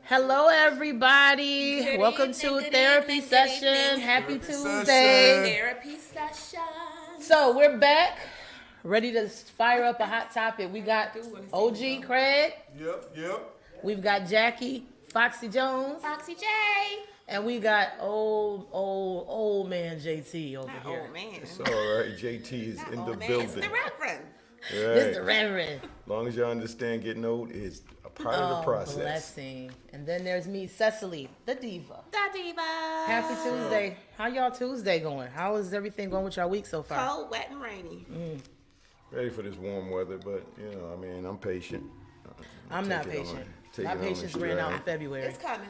Hello, everybody. Good Welcome evening, to a good therapy evening, good session. evening. Happy Therapy Tuesday. Therapy session. So we're back, ready to fire up a hot topic. We got OG Craig. Yep. We've got Jackie, Foxy Jones, Foxy J. and we got old man JT over Not here. old man. It's all right. JT is Not in old the man. building. It's the Reverend. This the Right. Reverend. As long as y'all understand, getting old is a part of the process. Blessing. And then there's me, Cecily, the diva. Da Diva. Happy Tuesday. How y'all Tuesday going? How is everything going with y'all week so far? Cold, wet, and rainy. Ready for this warm weather, but I'm patient. I'm not patient. My patience ran out in February. It's coming.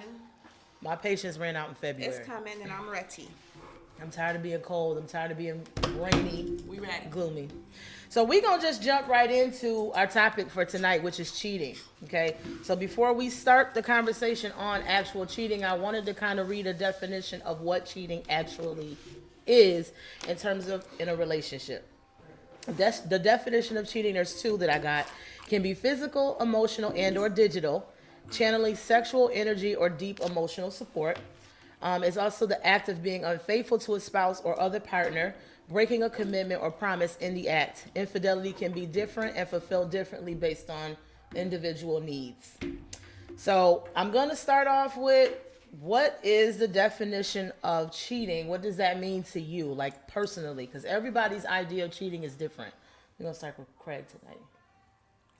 My patience ran out in February. It's coming, and I'm ready. I'm tired of being cold. I'm tired of being rainy, We ready. gloomy. So we're going to just jump right into our topic for tonight, which is cheating. Okay. So before we start the conversation on actual cheating, I wanted to kind of read a definition of what cheating actually is in terms of in a relationship. That's the definition of cheating. There's two that I got. Can be physical, emotional, and or digital, channeling sexual energy or deep emotional support. It's also the act of being unfaithful to a spouse or other partner, breaking a commitment or promise in the act. Infidelity can be different and fulfilled differently based on individual needs. So I'm going to start off with, what is the definition of cheating? What does that mean to you, like personally? Because everybody's idea of cheating is different. We're going to start with Craig tonight.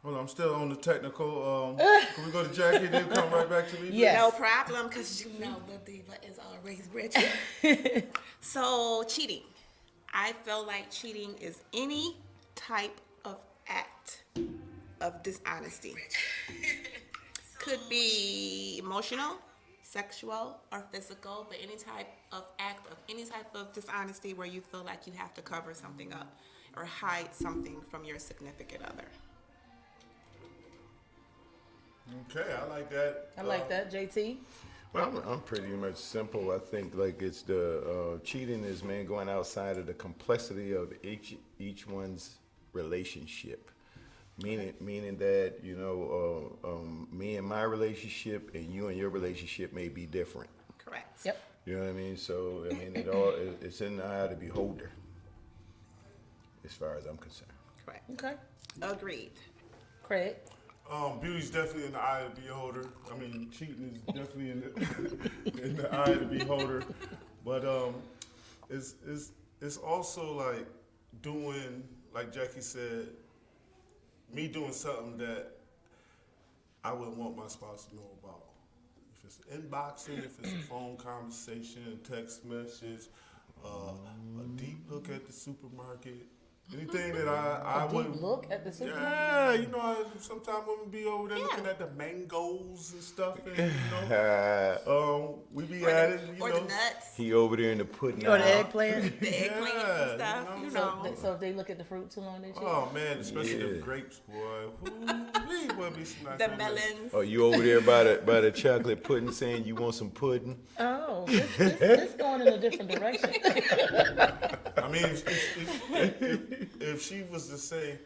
Hold on, I'm still on the technical. Can we go to Jackie and then come right back to me? Yes. No problem, because you know the diva is always rich. So, cheating. I feel like cheating is any type of act of dishonesty. Could be emotional, sexual, or physical, but any type of act of any type of dishonesty where you feel like you have to cover something up or hide something from your significant other. Okay, I like that. I like that. JT? Well, I'm pretty much simple. I think like it's the cheating is going outside of the complexity of each one's relationship. Meaning that me and my relationship and you and your relationship may be different. Correct. Yep. You know what I mean? So it's in the eye of the beholder, as far as I'm concerned. Correct. Okay. Agreed. Craig? Beauty's definitely in the eye of the beholder. I mean, cheating is definitely in the eye of the beholder. But it's also like doing, like Jackie said, me doing something that I wouldn't want my spouse to know about. If it's inboxing, if it's a phone conversation, a text message, a deep look at the supermarket. Anything that I would Deep look at the supermarket? Yeah, sometimes women be over there looking at the mangoes and stuff, and we be at it, Or the nuts, He over there in the pudding. Or the eggplant? the eggplants and stuff, you know. So if they look at the fruit too long, they cheat? Oh man, especially the Yeah. grapes, boy. Ooh, boy, be some nice The ones. melons. Oh, you over there by the chocolate pudding saying you want some pudding? Oh, this going in a different direction. I mean, if she was to say,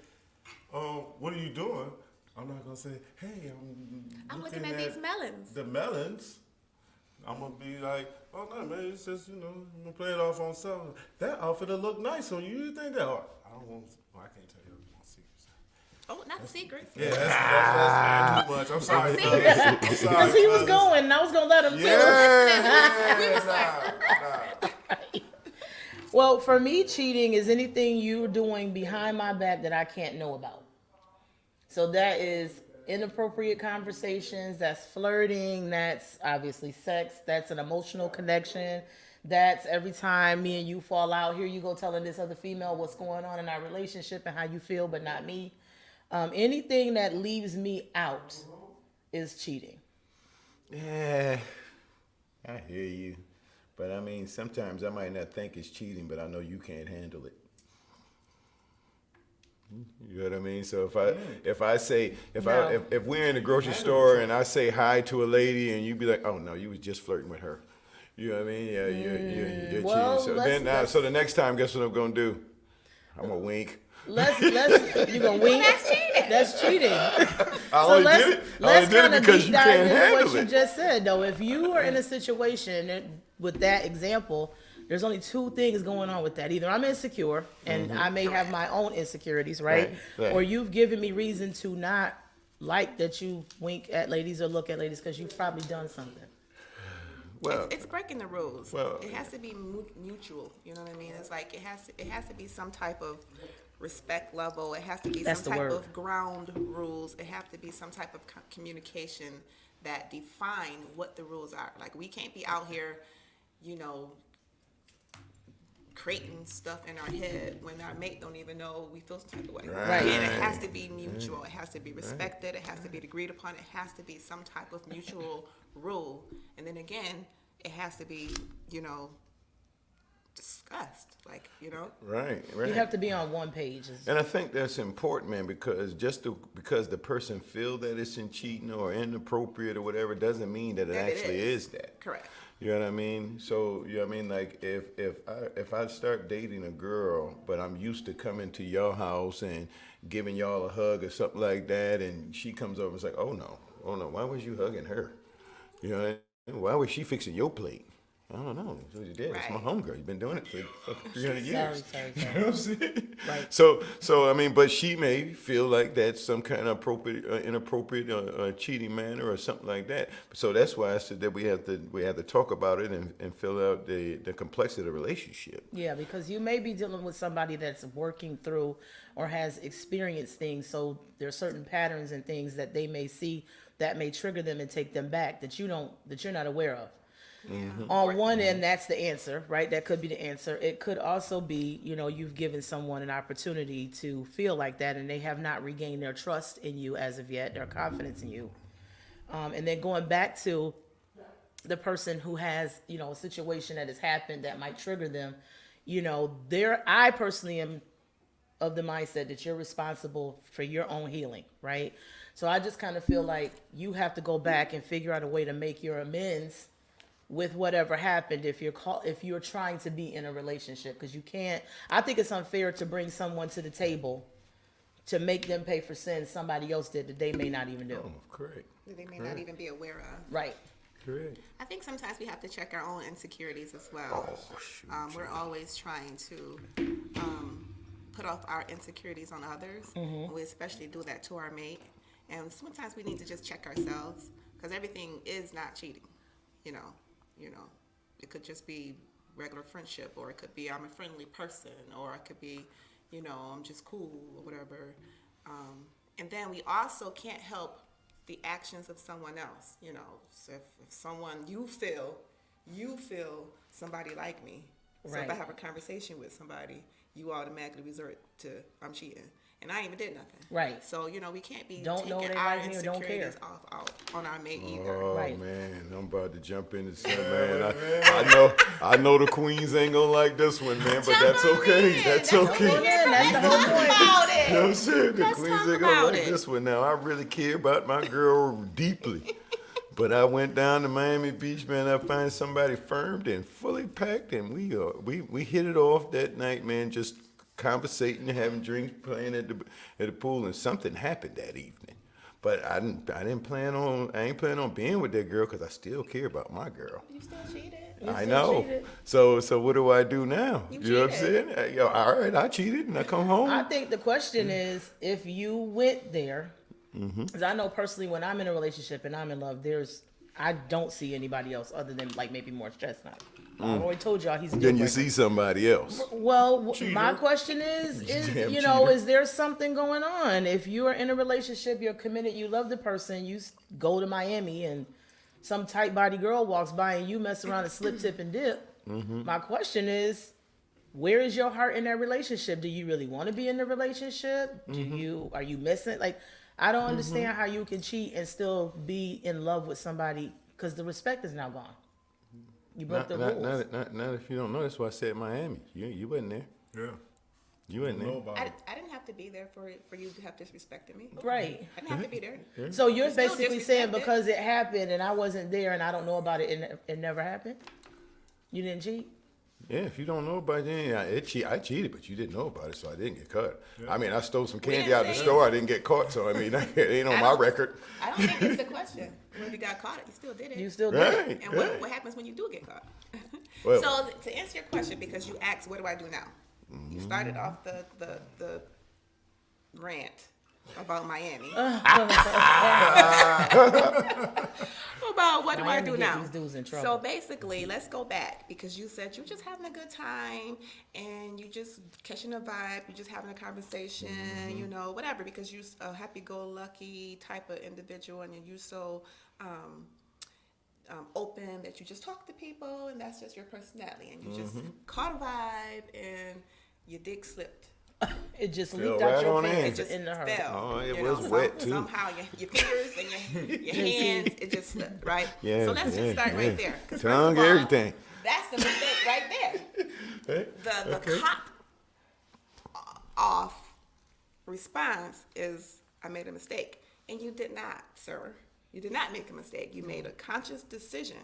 "What are you doing?" I'm not gonna say, "Hey, I'm looking at these melons. the melons." I'm gonna be like, "Oh no, man, it's just I'm gonna play it off on something. That outfit'll look nice on you. You think that?" Oh, I don't want. I can't tell you my secrets. Oh, not the secrets. Yeah, that's too much. I'm sorry. fellas. I'm sorry. Because he was fellas. going, and I was going to let him too. Nah. Well, for me, cheating is anything you're doing behind my back that I can't know about. So that is inappropriate conversations, that's flirting, that's obviously sex, that's an emotional connection, that's every time me and you fall out, here you go telling this other female what's going on in our relationship and how you feel, but not me. Anything that leaves me out is cheating. Yeah, I hear you. But I mean, sometimes I might not think it's cheating, but I know you can't handle it. You know what I mean? So if we're in the grocery store and I say hi to a lady and you be like, oh no, you was just flirting with her. You know what I mean? Yeah, you're Well, cheating. So the next time, guess what I'm gonna do? I'm gonna wink. you gonna wink? That's cheating. That's cheating. I So only let's did it. I let's only did kind it of because deep you dive can't into what handle you it. just said though. If you are in a situation with that example, there's only two things going on with that. Either I'm insecure and I may have my own insecurities, right? Right. Or you've given me reason to not like that you wink at ladies or look at ladies because you've probably done something. Well, It's breaking the rules. Well- It has to be mutual. You know what I mean? It's like it has to be some type of respect level. It has to be That's some the type word. of ground rules. It has to be some type of communication that define what the rules are. Like we can't be out here, you know, creating stuff in our head when our mate don't even know we feel some type of way. Right. Again, it has to be mutual. It has to be respected. It has to be agreed upon. It has to be some type of mutual rule. And then again, it has to be, you know, discussed. Like, you know. right. You have to be on one page. And I think that's important, man, because because the person feel that it's in cheating or inappropriate or whatever doesn't mean that it That it actually is. is that. Correct. You know what I mean? So you know what I mean? Like if I start dating a girl, but I'm used to coming to your house and giving y'all a hug or something like that, and she comes over and is like, oh no, why was you hugging her? You know, why was she fixing your plate? I don't know. That's what you did. It's my Right. homegirl. You've been doing it for fucking 300 years. Sorry. You know what I'm saying? Right. So I mean, but she may feel like that's some kind of inappropriate cheating manner or something like that. So that's why I said that we have to talk about it and fill out the complexity of the relationship. Yeah, because you may be dealing with somebody that's working through or has experienced things. So there are certain patterns and things that they may see that may trigger them and take them back that you're not aware of. On one end, that's the answer, right? That could be the answer. It could also be, you know, you've given someone an opportunity to feel like that and they have not regained their trust in you as of yet, their confidence in you. And then going back to the person who has, you know, a situation that has happened that might trigger them, you know, I personally am of the mindset that you're responsible for your own healing, right? So I just kind of feel like you have to go back and figure out a way to make your amends with whatever happened if you're trying to be in a relationship, because you can't. I think it's unfair to bring someone to the table to make them pay for sins somebody else did that they may not even do. Oh, correct. That they may not even be aware of. Right. Correct. I think sometimes we have to check our own insecurities as well. Oh, shoot. We're always trying to put off our insecurities on others. And we especially do that to our mate. And sometimes we need to just check ourselves because everything is not cheating. You know, it could just be regular friendship, or it could be I'm a friendly person, or it could be, you know, I'm just cool or whatever. And then we also can't help the actions of someone else. You know, so if someone you feel somebody like me. So if I Right. have a conversation with somebody, you automatically resort to I'm cheating. And I ain't even did nothing. Right. So, you know, we can't be Don't know taking they our like me or don't care. insecurities off on our mate either. Oh Right. man, I'm about to jump into something, man. I know the queens ain't gonna like this one, man, but that's Jump on okay. in. That's That's okay. okay. That's the whole Talk point. about You know what I'm it. saying? The Let's queens talk ain't gonna about like it. this one. Now I really care about my girl deeply. But I went down to Miami Beach, man. I find somebody firmed and fully packed, and we hit it off that night, man. Just conversating, having drinks, playing at the pool, and something happened that evening. But I ain't plan on being with that girl because I still care about my girl. You still cheated? I still know. cheated. So what do I do now? You know what I'm cheated. saying? Yo, all right, I cheated and I come home. I think the question is if you went there, because I know personally when I'm in a relationship and I'm in love, I don't see anybody else other than like maybe more stressed now. I already told y'all he's a deal Then you breaker. see somebody else. Well, my Cheater. question is Damn you know, cheater. is there something going on? If you are in a relationship, you're committed, you love the person, you go to Miami and some tight body girl walks by and you mess around and slip, tip, and dip. My question is, where is your heart in that relationship? Do you really want to be in the relationship? Are you missing? Like, I don't understand how you can cheat and still be in love with somebody because the respect is now gone. You broke the rules. Not if you don't know. That's why I said Miami. You wasn't there. Yeah. You wasn't Know there. about I it. didn't have to be there for you to have disrespected me. Right. I didn't have to be there. So you're Still basically saying disrespected. because it happened and I wasn't there and I don't know about it and it never happened? You didn't cheat? Yeah, if you don't know about it, yeah, I cheated, but you didn't know about it, so I didn't get caught. I mean, I stole some candy didn't out of the say- store, I didn't get caught, so I mean, it ain't on I my don't- record. I don't think it's the question. When you got caught, you still did it. You still did it. Right, And right. what happens when you do get caught? Well- So to answer your question, because you asked, what do I do now? You started off the rant about Miami. About what do I Miami do get now? these dudes in trouble. So basically, let's go back because you said you're just having a good time and you just catching a vibe, you're just having a conversation, you know, whatever, because you're a happy-go-lucky type of individual and you're so open that you just talk to people and that's just your personality and you just caught a vibe and your dick slipped. It just Fell leaked out right your on in. pants It just into her. fell. Oh, it you was know, wet, too. Somehow your fingers and your hands, it just slipped, right? Yeah, So let's yeah, just start yeah. right there. 'Cause first Tongue, of all, everything. That's the mistake right there. Hey, The okay. cop off response is, I made a mistake. And you did not, sir. You did not make a mistake. You made a conscious decision.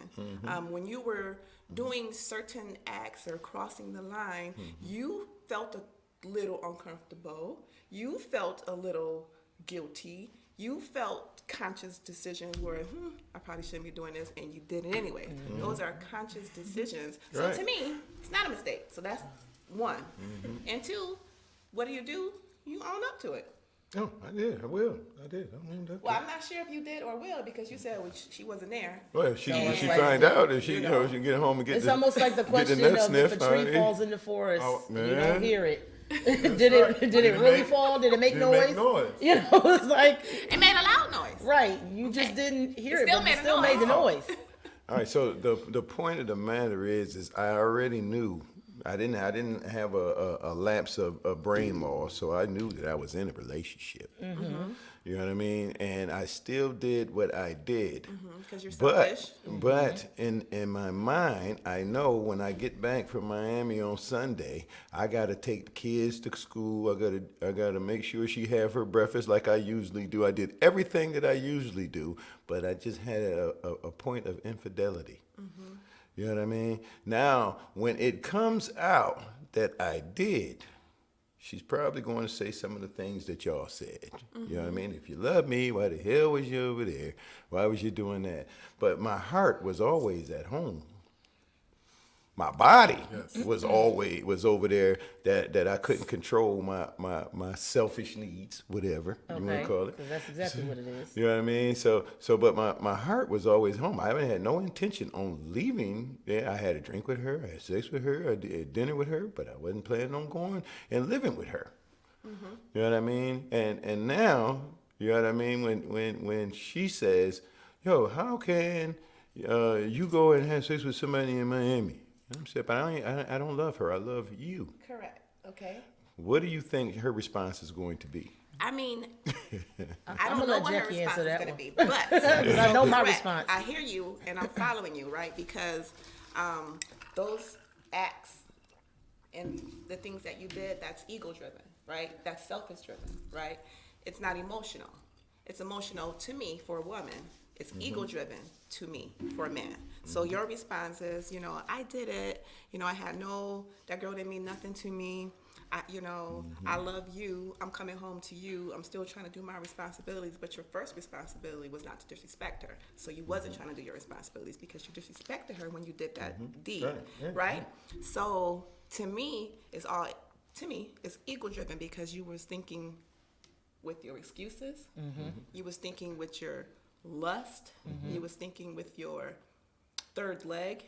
When you were doing certain acts or crossing the line, you felt a little uncomfortable. You felt a little guilty. You felt conscious decisions where, I probably shouldn't be doing this, and you did it anyway. Those are conscious decisions. So Right. to me, it's not a mistake. So that's one. And two, what do? You own up to it. Oh, I did, I will, I did, I mean, that. Well, I'm not sure if you did or will because you said she wasn't there. Well, she it's she like- find out if she, you you know, know. she get home and get It's the, almost like the get question nut of if sniff, a tree huh? falls in the forest, Oh, and you man. don't hear it. Did it really fall? Did it make Did it noise? make noise? You know, it's like It made a loud noise. right. You just didn't hear It it, still but made it a still made the noise. noise. All right, so the point of the matter is I already knew. I didn't have a lapse of brain loss, so I knew that I was in a relationship. You know what I mean? And I still did what I did. Because you're selfish. But in my mind, I know when I get back from Miami on Sunday, I gotta take the kids to school. I gotta make sure she have her breakfast like I usually do. I did everything that I usually do, but I just had a point of infidelity. You know what I mean? Now, when it comes out that I did, she's probably going to say some of the things that y'all said. You know what I mean? If you love me, why the hell was you over there? Why was you doing that? But my heart was always at home. My body was always over there that I couldn't control my selfish needs, whatever you want Okay, to call it. 'cause that's exactly what it is. You know what I mean? But my heart was always home. I haven't had no intention on leaving. Yeah, I had a drink with her, I had sex with her, I did dinner with her, but I wasn't planning on going and living with her. You know what I mean? And now, you know what I mean? When she says, "Yo, how can you go and have sex with somebody in Miami?" I'm saying, but I don't love her. I love you. Correct. Okay. What do you think her response is going to be? I mean, I I'ma don't know let what her Jackie response answer is that going to one. be, but I know my correct. response. I hear you, and I'm following you, right? Because those acts and the things that you did, that's ego-driven, right? That's selfish-driven, right? It's not emotional. It's emotional to me for a woman. It's ego-driven to me for a man. So your response is, you know, I did it. You know, that girl didn't mean nothing to me. I love you. I'm coming home to you. I'm still trying to do my responsibilities, but your first responsibility was not to disrespect her. So you wasn't trying to do your responsibilities because you disrespected her when you did that deed, Right. Yeah. right? So to me, it's ego driven because you was thinking with your excuses. You was thinking with your lust. You was thinking with your third leg,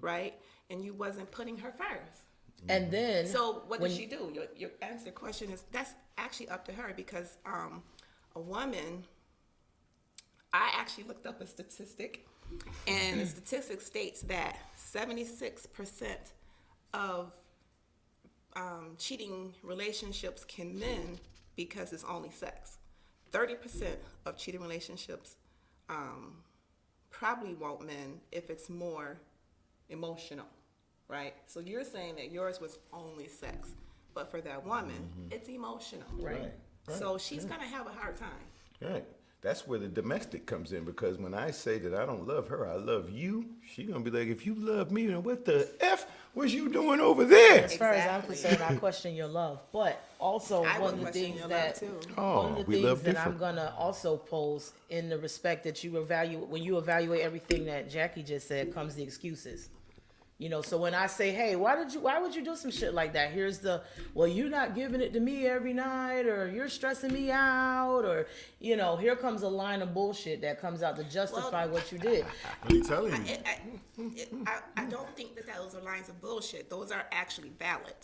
right? And you wasn't putting her first. And then So what when does she do? Your answer question is that's actually up to her because a woman. I actually looked up a statistic, and the statistic states that 76% of cheating relationships can end because it's only sex. 30% of cheating relationships probably won't mend if it's more emotional. Right? So you're saying that yours was only sex, but for that woman, it's emotional. Right. So she's gonna have a hard time. Right. That's where the domestic comes in, because when I say that I don't love her, I love you, she gonna be like, if you love me, then what the F was you doing over there? As far as I'm Exactly. concerned, I question your love. But also, I one would of the question things your that love too. Oh, one of the we things love that I'm different. gonna also pose in the respect that you evaluate when you evaluate everything that Jackie just said comes the excuses. You know, so when I say, hey, why would you do some shit like that? Here's the, well, you're not giving it to me every night, or you're stressing me out, or, you know, here comes a line of bullshit that comes out to justify what you did. I'm telling you. I don't think that those are lines of bullshit. Those are actually valid.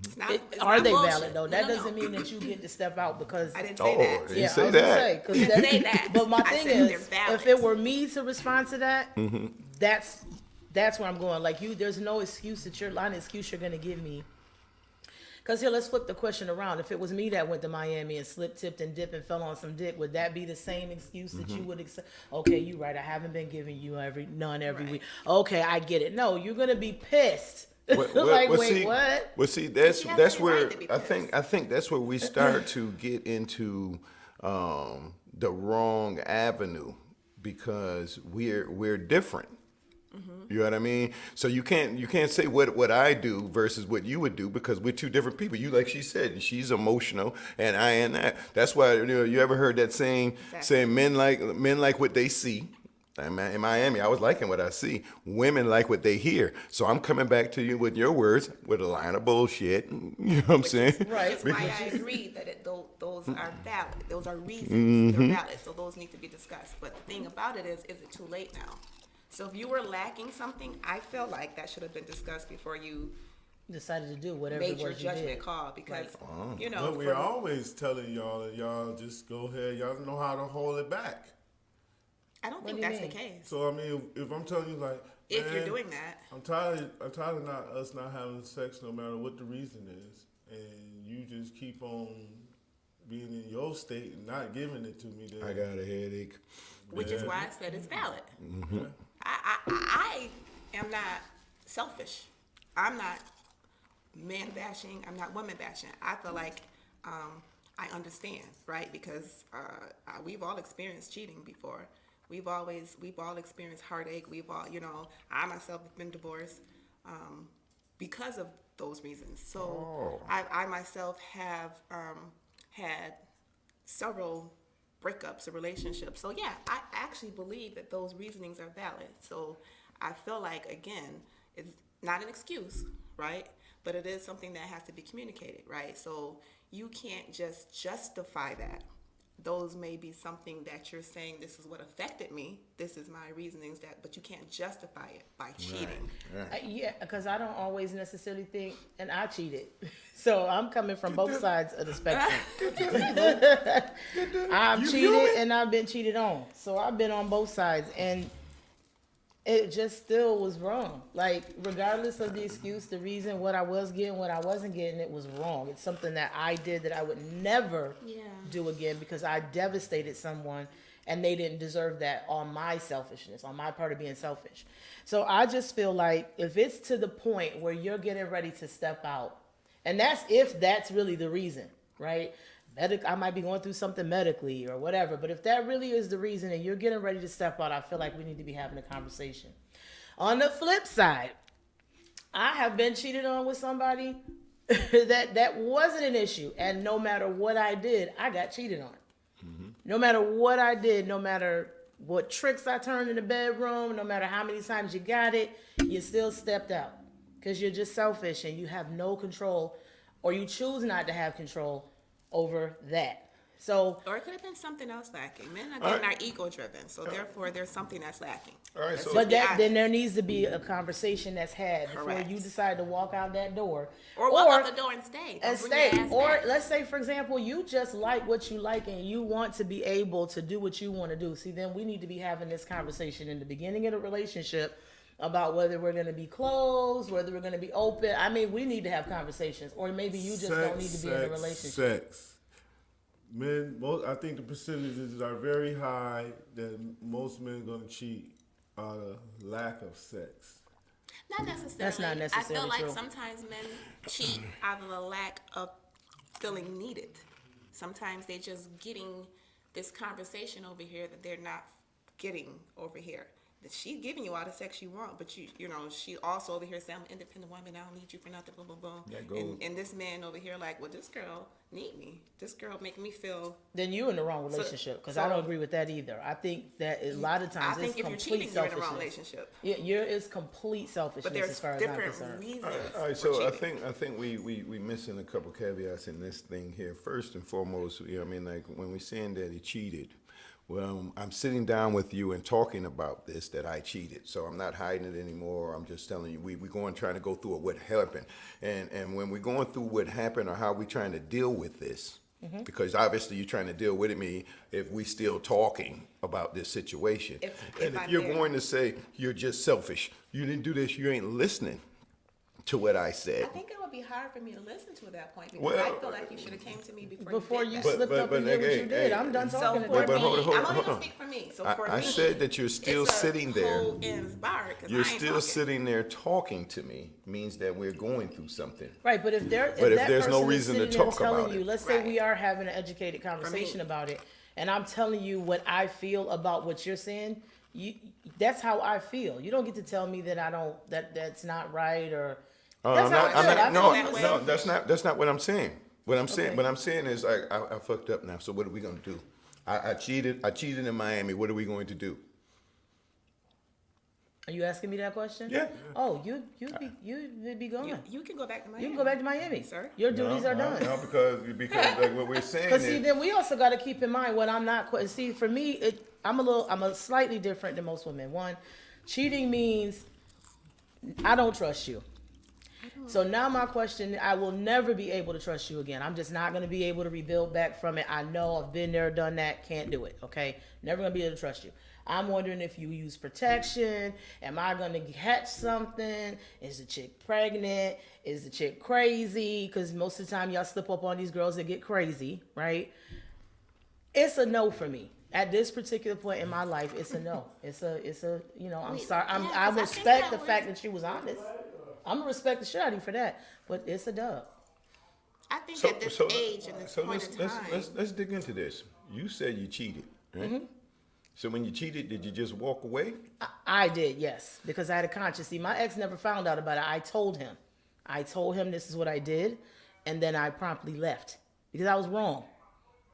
It's not, it's Are not they bullshit. valid though? No, That no, doesn't no. mean that you get to step out because I didn't say Oh, that. you yeah, say I was gonna that. say, 'cause Didn't that- say that. But my I thing said they're is, valid. if it were me to respond to that, Mm-hmm. that's where I'm going. Like you, there's no excuse that you're line of excuse you're gonna give me. Cause here, let's flip the question around. If it was me that went to Miami and slip, tipped, and dipped and fell on some dick, would that be the same excuse that Mm-hmm. you would accept? Okay, you right. I haven't been giving you none every Right. week. Okay, I get it. No, you're gonna be pissed. Well, like, well, wait, see, what? Well, see, that's You have that's every where right to be I think that's where we start to get into the wrong avenue, because we're different. You know what I mean? So you can't say what I do versus what you would do, because we're two different people. You, like she said, she's emotional and I am that. That's why, you ever heard that saying, saying men like what they see. In Miami, I was liking what I see. Women like what they hear. So I'm coming back to you with your words, with a line of bullshit. You know what I'm saying? Right. That's why I agree that those are valid. Those are reasons. They're valid. So those need to be discussed. But the thing about it is it too late now? So if you were lacking something, I feel like that should have been discussed before you Decided to do whatever made it your was you judgment did. call. Because, you know, But we're always telling y'all that y'all just go ahead. Y'all know how to hold it back. I don't do think you that's mean? the case. So I mean, if I'm telling you like, If you're man, doing that. I'm tired of us not having sex, no matter what the reason is, and you just keep on being in your state and not giving it to me. Then I got a headache. Which is why I said it's valid. I am not selfish. I'm not man bashing. I'm not woman bashing. I feel like I understand, right? Because we've all experienced cheating before. We've all experienced heartache. We've all, I myself have been divorced because of those reasons. So I myself have had several breakups of relationships. So yeah, I actually believe that those reasonings are valid. So I feel like, again, it's not an excuse, right? But it is something that has to be communicated, right? So you can't just justify that. Those may be something that you're saying, this is what affected me, this is my reasonings, but you can't justify it by cheating. Yeah, because I don't always necessarily think, and I cheated. So I'm coming from both sides of the spectrum. I've cheated and I've been cheated on. So I've been on both sides, and it just still was wrong. Like, regardless of the excuse, the reason, what I was getting, what I wasn't getting, it was wrong. It's something that I did that I would never do again, because I devastated someone and they didn't deserve that on my selfishness, on my part of being selfish. So I just feel like if it's to the point where you're getting ready to step out, and that's if that's really the reason, right? I might be going through something medically or whatever, but if that really is the reason and you're getting ready to step out, I feel like we need to be having a conversation. On the flip side, I have been cheated on with somebody that wasn't an issue, and no matter what I did, I got cheated on. No matter what I did, no matter what tricks I turned in the bedroom, no matter how many times you got it, you still stepped out because you're just selfish and you have no control, or you choose not to have control over that. So, Or it could have been something else lacking. Men, again, are ego-driven, so therefore there's something that's lacking. All right, Let's so- just but be then honest. there needs to be a conversation that's had before Correct. you decide to walk out that door, Or walk out the door and stay. Don't bring your ass Or back. let's say, for example, you just like what you like and you want to be able to do what you want to do. See, then we need to be having this conversation in the beginning of the relationship about whether we're going to be closed, whether we're going to be open. I mean, we need to have conversations, or maybe you just don't need to be in a relationship. Sex. Men, I think the percentages are very high that most men are going to cheat out of lack of sex. Not necessarily. That's not I necessarily feel like true. sometimes men cheat out of a lack of feeling needed. Sometimes they're just getting this conversation over here that they're not getting over here. That she's giving you all the sex you want, but you know, she also over here saying, I'm an independent woman, I don't need you for nothing, boom, boom, boom. That goes- And this man over here like, well, this girl need me. This girl make me feel. Then you're in the wrong relationship, because I don't agree with that either. I think that a lot of I times think it's if you're complete cheating, you're in the wrong selfishness. relationship. It's complete But selfishness there's as far as I'm different concerned. reasons. All right, for so cheating. I think we missing a couple caveats in this thing here. First and foremost, you know, I mean, like when we're saying that he cheated, well, I'm sitting down with you and talking about this, that I cheated. So I'm not hiding it anymore. I'm just telling you, we're going trying to go through what happened. And when we're going through what happened or how we're trying to deal with this, because obviously you're trying to deal with me if we still talking about this situation. If And if I'm you're there. going to say, you're just selfish, you didn't do this, you ain't listening to what I said. I think it would be hard for me to listen to at that point because Well, I feel like you should have came to me Before you you did But- that. slipped up but and did what hey, you did, hey, I'm done So talking for to but me, hold on, hold I'm on, only hold gonna on. speak for me. So for I me, said that you're still it's a sitting there. whole ends bar 'cause You're I ain't still talking. sitting there talking to me means that we're going through something. Right, but if But if that there's no person is reason to sitting there talk telling about you, it. let's say Right. we are having an educated conversation about it, and I'm telling you what I feel about what you're saying, that's how I feel. You don't get to tell me that that's not right or. That's how I feel. I no, feel that no, way. that's not what I'm saying. What I'm saying, Okay. what I'm saying is I fucked up now. So what are we gonna do? I cheated in Miami. What are we going to do? Are you asking me that question? Yeah. Oh, you'd be gone. You can go back to Miami. You can go back to Miami, Sir. Your duties are done. No, because like what we're saying But see, is, then we also got to keep in mind what I'm not. See, for me, I'm a slightly different than most women. One, cheating means I don't trust you. So now my question, I will never be able to trust you again. I'm just not going to be able to rebuild back from it. I know I've been there, done that, can't do it, okay? Never going to be able to trust you. I'm wondering if you use protection. Am I going to catch something? Is the chick pregnant? Is the chick crazy? Because most of the time y'all slip up on these girls that get crazy, right? It's a no for me. At this particular point in my life, it's a no. It's a I'm Wait, sorry. yeah, I 'cause I think respect that the was- fact that she was honest. I'm gonna respect the shit out of you for that, but it's a dub. I think at this age and this point in time, let's dig into this. You said you cheated, right? Mm-hmm. So when you cheated, did you just walk away? I did, yes, because I had a conscience. See, my ex never found out about it. I told him this is what I did, and then I promptly left because I was wrong.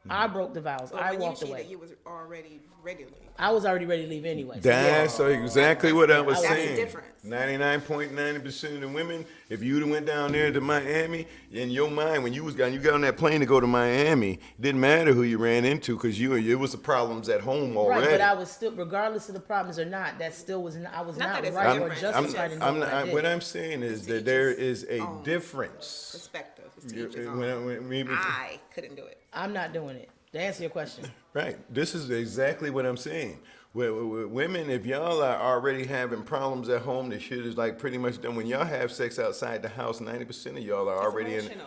I broke the vows. but I when walked you away. cheated, you was already ready to leave. I was already ready to leave anyway. So yeah. That's exactly what I was That's the saying. difference. 99.9% of the women, if you'd have went down there to Miami, in your mind, when you got on that plane to go to Miami, it didn't matter who you ran into because it was the problems at home already. Right, but I was still, regardless of the problems or not, that still was. I was Not not that it's right or different. justified in doing what I did. what I'm saying is that there is a difference. Perspective. It's to each his When- own. when- I couldn't do it. I'm not doing it. To answer your question. Right. This is exactly what I'm saying. Women, if y'all are already having problems at home, the shit is like pretty much done. When y'all have sex outside the house, 90% of y'all are already emotional.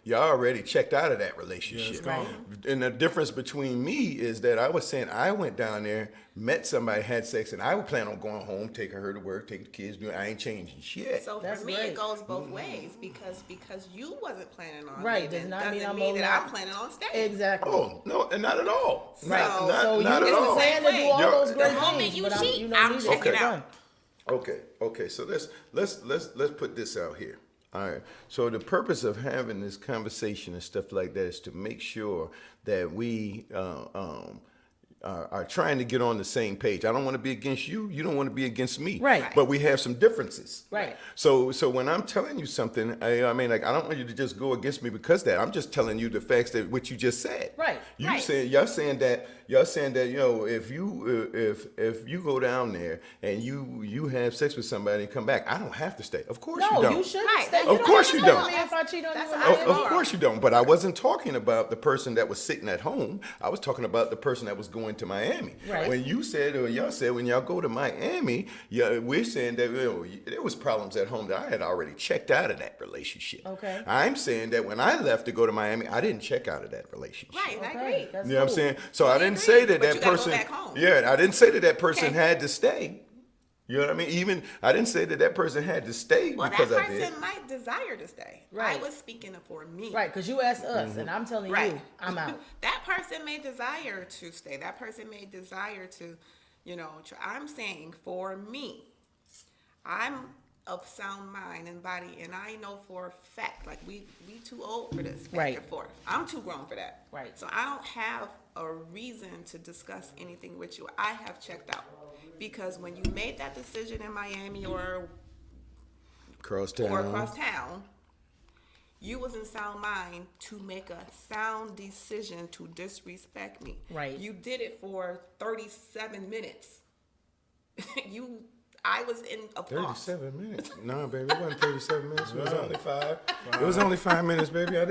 y'all already checked out of that relationship. Right. And the difference between me is that I was saying I went down there, met somebody, had sex, and I would plan on going home, taking her to work, taking the kids. I ain't changing shit. So That's for me, great. it goes both ways because you wasn't planning on Right, leaving, does not mean doesn't I'm mean that allowed- I'm planning on staying. Exactly. Oh no, and not at all. Right. Not, so not you at it's the all. plan to do same all way. those great The moment things, you but cheat, you don't I'm need to checking get out. done. Okay. So let's put this out here. All right. So the purpose of having this conversation and stuff like that is to make sure that we are trying to get on the same page. I don't want to be against you. You don't want to be against me. Right. But we have some differences. Right. So when I'm telling you something, I mean, like, I don't want you to just go against me because of that. I'm just telling you the facts that what you just said. Right. You Right. said you're saying that if you go down there and you have sex with somebody and come back, I don't have to stay. Of course you No, don't. you shouldn't Right, stay. of don't course have you to tell don't. me if I cheat on you. That's or how not. I Of course you don't. But I wasn't talking about the person that was sitting at home. I was talking about the person that was going to Miami. Right. When you said, or y'all said, when y'all go to Miami, yeah, we're saying that there was problems at home that I had already checked out of that relationship. Okay. I'm saying that when I left to go to Miami, I didn't check out of that relationship. Right, I Okay, agree. that's You know what I'm cool. saying? So I didn't agree, say that but that you gotta go person. back home. Yeah, I didn't say that person Okay. had to stay. You know what I mean? Even I didn't say that person had to stay Well, because that I did. person might desire to stay. Right. I was speaking for me. Right, because you asked us, and I'm telling Right. you, I'm out. That person may desire to stay. That person may desire to, I'm saying for me, I'm of sound mind and body, and I know for a fact, like we too old for this back Right. and forth. I'm too grown for that. Right. So I don't have a reason to discuss anything with you. I have checked out. Because when you made that decision in Miami or Cross town. across town, you was in sound mind to make a sound decision to disrespect me. Right. You did it for 37 minutes. I was in a pause. 37 minutes. No, baby, it wasn't 37 minutes. It was only 5. It was only 5 minutes, baby. I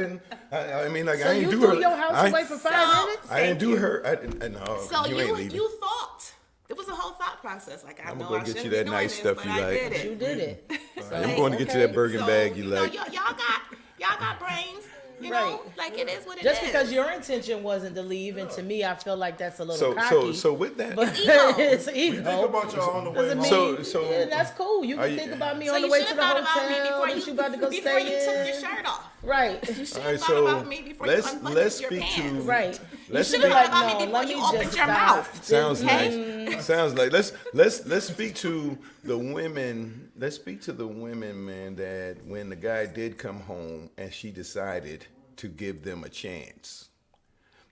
mean, like, So I didn't you do threw her. your house I, away for 5 So- minutes? I didn't Thank do you. her. No, So you ain't leaving. you thought there was a whole thought process. Like I I'ma know go I get shouldn't you be that doing nice this, stuff but you I like. did it. You did it. I'm going to get you that Bergen So, bag you like. y'all got brains. You Right. know, like it is what it is. Just because your intention wasn't to leave, and to me, I feel like that's a little So, cocky. so with that. But Ego. it's Think ego. about y'all on the way Doesn't home. mean, So- yeah, that's cool. You are can you- think about me So on the you way should to have the thought about me hotel before that you about to go before you stay took in. your shirt off. Right. You should All have right, thought so about me before let's you unbuttoned let's your speak pants. to Right. Let's you should should have be like, thought about me no, before let me you just opened your stop. mouth. Sounds Okay. like sounds like let's speak to the women. Let's speak to the women, man. That when the guy did come home and she decided to give them a chance.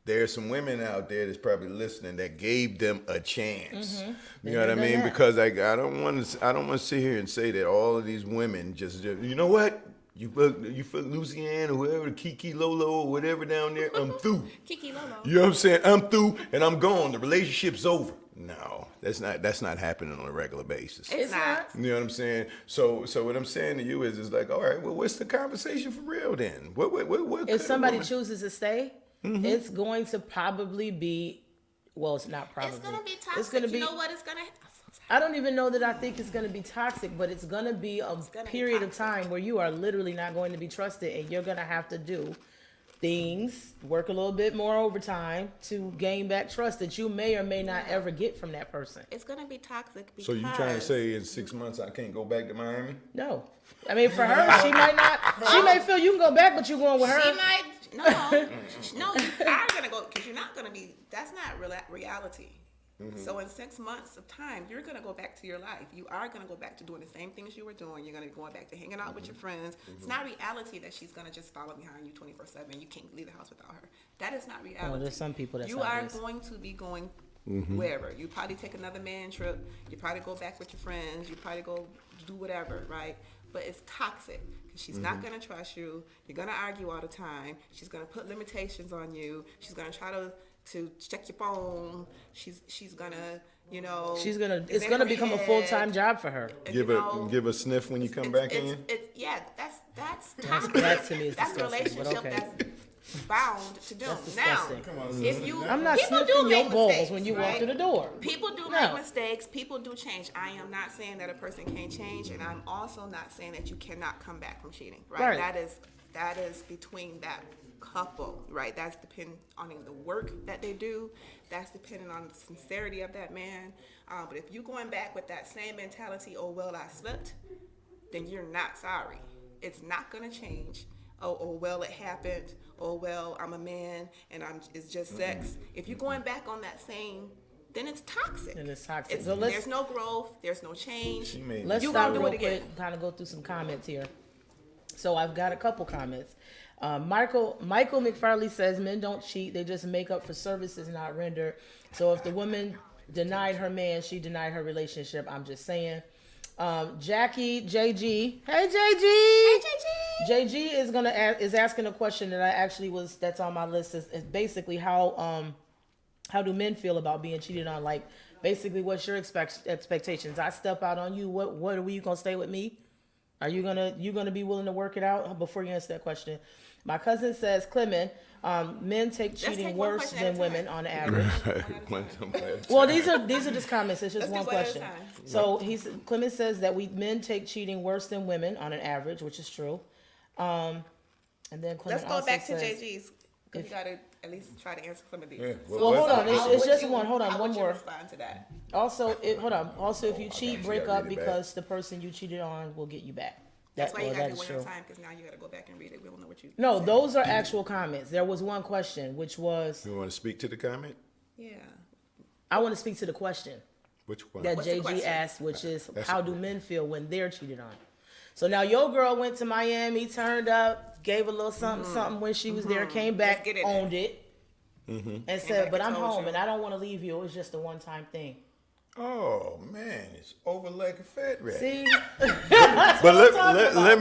There are some women out there that's probably listening that gave them a chance. You know what I done mean? that. Because I don't want to sit here and say that all of these women just you know what. You fuck Louisiana or whoever, Kiki Lolo or whatever down there, I'm through. Kiki Lolo. You know what I'm saying? I'm through and I'm gone. The relationship's over. No, that's not happening on a regular basis. It's not. You know what I'm saying? So what I'm saying to you is like, all right, well, what's the conversation for real then? What If could somebody a woman- chooses to stay, it's going to probably be, well, it's not probably. It's gonna be toxic. It's going to be. You know what? It's gonna. I don't even know that I think it's going to be toxic, but it's going to be a gonna be period of toxic. time where you are literally not going to be trusted, and you're going to have to do things, work a little bit more overtime to gain back trust that you may or may not ever get from that person. It's gonna be toxic because. So you trying to say in 6 months I can't go back to Miami? No. I mean, for her, she might not, she may feel you can go back, but you're going with her. She might no, you are gonna go because you're not gonna be. That's not reality. So in 6 months of time, you're gonna go back to your life. You are gonna go back to doing the same things you were doing. You're gonna be going back to hanging out with your friends. It's not reality that she's gonna just follow behind you 24/7. You can't leave the house without her. That is not reality. Oh, there's some people that's you how it are is. going to be going wherever. You probably take another man trip. You probably go back with your friends. You probably go do whatever, right? But it's toxic because she's not going to trust you. You're going to argue all the time. She's going to put limitations on you. She's going to try to check your phone. She's going to, She's going to, it's it's in going to her become a head. full-time job for her. And, Give a sniff when you come back in. Yeah, that's toxic. that to me is that's a disgusting, but relationship okay. that's bound to do. That's Now, disgusting. if you, I'm not people do sniffing your make balls mistakes, when you walk right? through the door. People do No. make mistakes. People do change. I am not saying that a person can't change, and I'm also not saying that you cannot come back from cheating. Right? Right. That is between that couple. Right? That's depending on the work that they do. That's depending on the sincerity of that man. But if you're going back with that same mentality, oh well, I slept, then you're not sorry. It's not gonna change. Oh well, it happened. Oh well, I'm a man and it's just sex. If you're going back on that same, then it's toxic. Then it's toxic. So let's- There's no growth. There's no change. She made Let's You stop gonna do real it again. quick, kind of go through some comments here. So I've got a couple comments. Michael McFarley says men don't cheat; they just make up for services not rendered. So if the woman denied her man, she denied her relationship. I'm just saying. Jackie JG, hey JG, JG is asking a question that that's on my list. Is basically how do men feel about being cheated on? Like basically, what's your expectations? I step out on you. What are you gonna stay with me? Are you gonna be willing to work it out? Before you answer that question, my cousin says, Clement, men take cheating take one worse question at than a women time. on average. it. Well, these are just comments. It's just Let's one do one at a question. time. So Clement says that men take cheating worse than women on an average, which is true. And then Clement Let's go also back to says, JG's. 'Cause we gotta at least try to answer some of these. Yeah, Well, hold on. How It's would just you- one. Hold on, how one would you more. respond to that? Also, hold on. Also, if you cheat, you break gotta up read it back. because the person you cheated on will get you back. That's why you gotta that do is one true. at a time, because now you gotta go back and read it. We don't know what you. No, said. those are actual comments. There was one question, which was, You want to speak to the comment? Yeah. I want to speak to the question Which one? that What's the JG question? asked, which is, That's how a- do men feel when they're cheated on? So now your girl went to Miami, turned up, gave a little something, something when she was there, came back, Let's get it. owned it, and said, back but and I'm told home you. and I don't want to leave you. It was just a one-time thing. Oh man, it's over like a fat rat. See? But let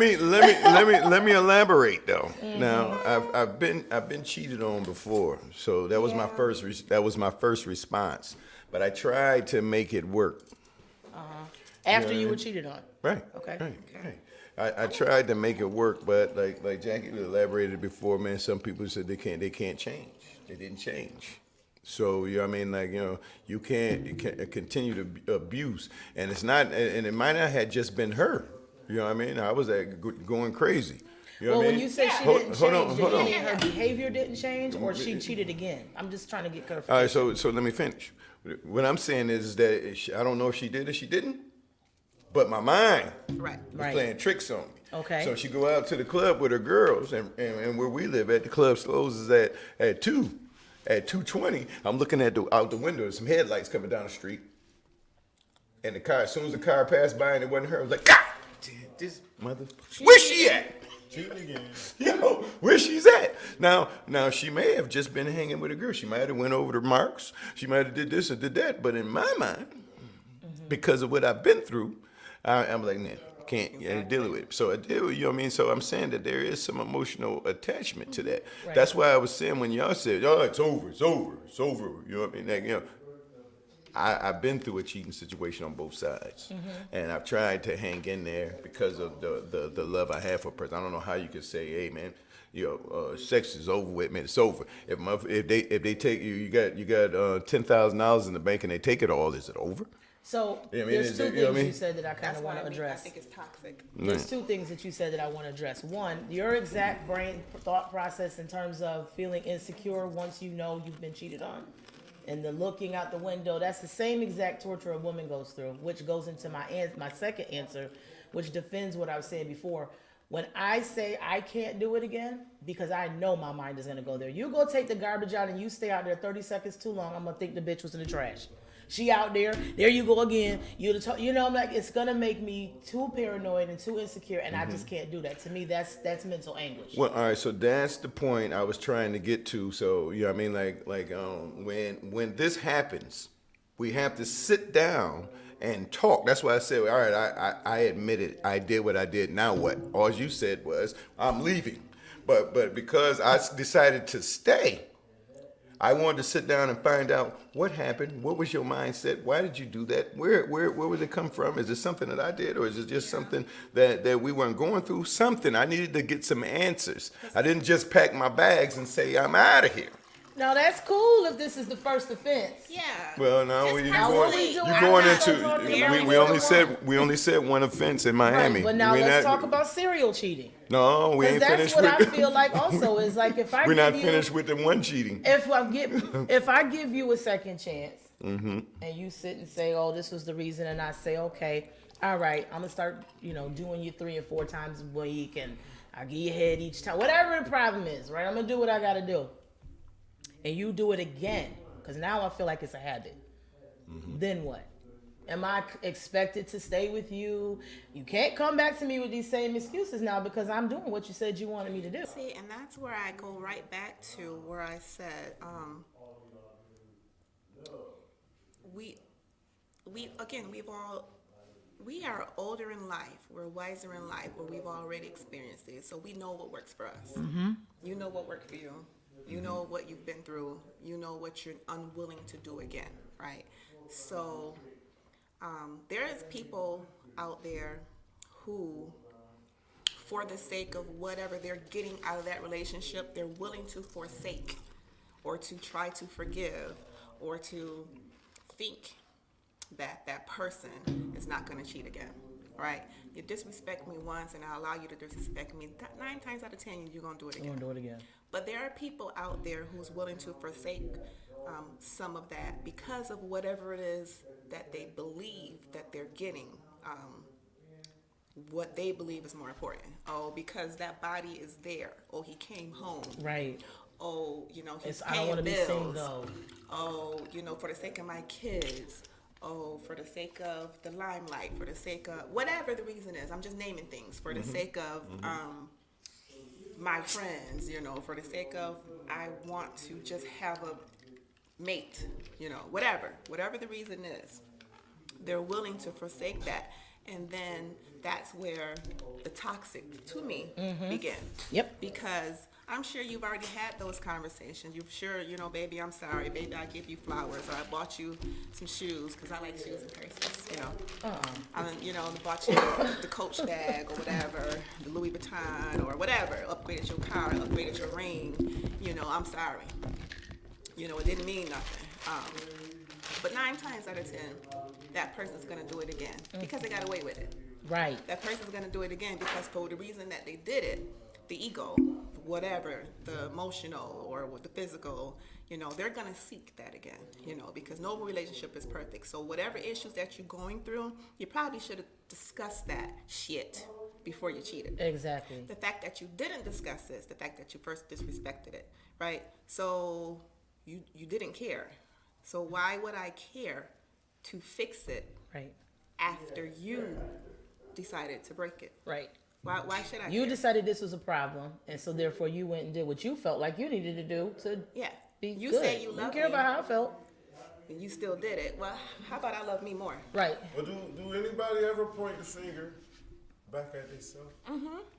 me elaborate though. Mm-hmm. Now I've been cheated on before, so that was my first response. But I tried to make it work. After you were cheated on. Right. Okay. Right. I tried to make it work, but like Jackie elaborated before, man. Some people said they can't change. They didn't change. So you know what I mean, like you can't continue to abuse, and it's not, and it might not have just been her. You know what I mean? I was going crazy. You know Well, what I when mean? you say she Hold- didn't hold change, on, did hold you on. mean her behavior didn't change or she cheated again? I'm just trying to get clarification. All right, so let me finish. What I'm saying is that I don't know if she did or she didn't, but my mind Right. was Right. playing tricks on me. Okay. So she go out to the club with her girls, and where we live at, the club closes at 2. At 2:20, I'm looking out the window, there's some headlights coming down the street. And the car, as soon as the car passed by and it wasn't her, I was like, God damn, this mother, where's she at? Cheating again. Yo, where she's at? Now she may have just been hanging with a girl. She might have went over to Mark's. She might have did this or did that. But in my mind, because of what I've been through, I'm like, nah, can't deal with it. So I deal, you know what I mean? So I'm saying that there is some emotional attachment to that. Right. That's why I was saying when y'all said, oh, it's over. You know what I mean? Like, I've been through a cheating situation on both sides, and I've tried to hang in there because of the love I have for a person. I don't know how you could say, "Hey, man, sex is over with, man. It's over." If they take you got $10,000 in the bank and they take it all, is it over? So Yeah, I mean, there's is two it- you know what I things you mean? said that I kind That's of what want to I mean. I address. think it's toxic. There's two things that you said that I want to address. One, your exact brain thought process in terms of feeling insecure once you know you've been cheated on. And the looking out the window, that's the same exact torture a woman goes through, which goes into my second answer, which defends what I was saying before. When I say I can't do it again, because I know my mind is going to go there. You go take the garbage out and you stay out there 30 seconds too long, I'm going to think the bitch was in the trash. She out there you go again. I'm like, it's gonna make me too paranoid and too insecure, and I just can't do that. To me, that's mental anguish. Well, all right, so that's the point I was trying to get to. So, you know what I mean? When this happens, we have to sit down and talk. That's why I said, all right, I admit it. I did what I did. Now what? All you said was, I'm leaving. But because I decided to stay, I wanted to sit down and find out what happened. What was your mindset? Why did you do that? Where would it come from? Is it something that I did, or is it just something that we weren't going through? Something. I needed to get some answers. I didn't just pack my bags and say I'm out of here. Now that's cool if this is the first offense. Yeah. Well, now Just you're personally, what we doing? going I'm not into. talking about We only marijuana. said one offense in Miami. Right, but now We let's not- talk about serial cheating. No, we Because ain't that's finished what with. I feel like also is like if I We're not give you, finished with the one cheating. if I give you a second chance and you sit and say, oh, this was the reason, and I say, okay, all right, I'm gonna start, doing you 3 and 4 times a week, and I'll give you head each time, whatever the problem is, right? I'm gonna do what I gotta do, and you do it again, because now I feel like it's a habit. Then what? Am I expected to stay with you? You can't come back to me with these same excuses now because I'm doing what you said you wanted me to do. See, and that's where I go right back to where I said, we are older in life. We're wiser in life, where we've already experienced it. So we know what works for us. You know what worked for you. You know what you've been through. You know what you're unwilling to do again, right? So there is people out there who, for the sake of whatever they're getting out of that relationship, they're willing to forsake or to try to forgive or to think that that person is not going to cheat again. right? You disrespect me once, and I allow you to disrespect me. 9 times out of 10, you're gonna do it I'm again. gonna do it again. But there are people out there who's willing to forsake some of that because of whatever it is that they believe that they're getting. What they believe is more important. Oh, because that body is there. Oh, he came home. Right. Oh, you know, he's It's, I don't paying want to be bills. single. Oh, you know, for the sake of my kids. Oh, for the sake of the limelight. For the sake of whatever the reason is. I'm just naming things. For the sake of my friends. You know, for the sake of I want to just have a mate. You know, whatever the reason is, they're willing to forsake that, and then that's where the toxic to me begin. Yep. Because I'm sure you've already had those conversations. You're sure, you know, baby, I'm sorry. Baby, I give you flowers. Or I bought you some shoes because I like shoes and purses, you know. You know, bought you the Coach bag or whatever, the Louis Vuitton or whatever. Upgraded your car, upgraded your ring. You know, I'm sorry. You know, it didn't mean nothing. But 9 times out of 10, that person's going to do it again because they got away with it. Right. That person's going to do it again because for the reason that they did it, the ego, whatever, the emotional or the physical, you know, they're going to seek that again, you know, because no relationship is perfect. So whatever issues that you're going through, you probably should have discussed that shit before you cheated. Exactly. The fact that you didn't discuss this, the fact that you first disrespected it, right? So you didn't care. So why would I care to fix it Right. after you decided to break it? Right. Why should I You care? decided this was a problem, and so therefore you went and did what you felt like you needed to do to Yeah. be You good. say you love care me. about how I felt. And you still did it. Well, how about I love me more? Right. But do anybody ever point the finger back at themselves?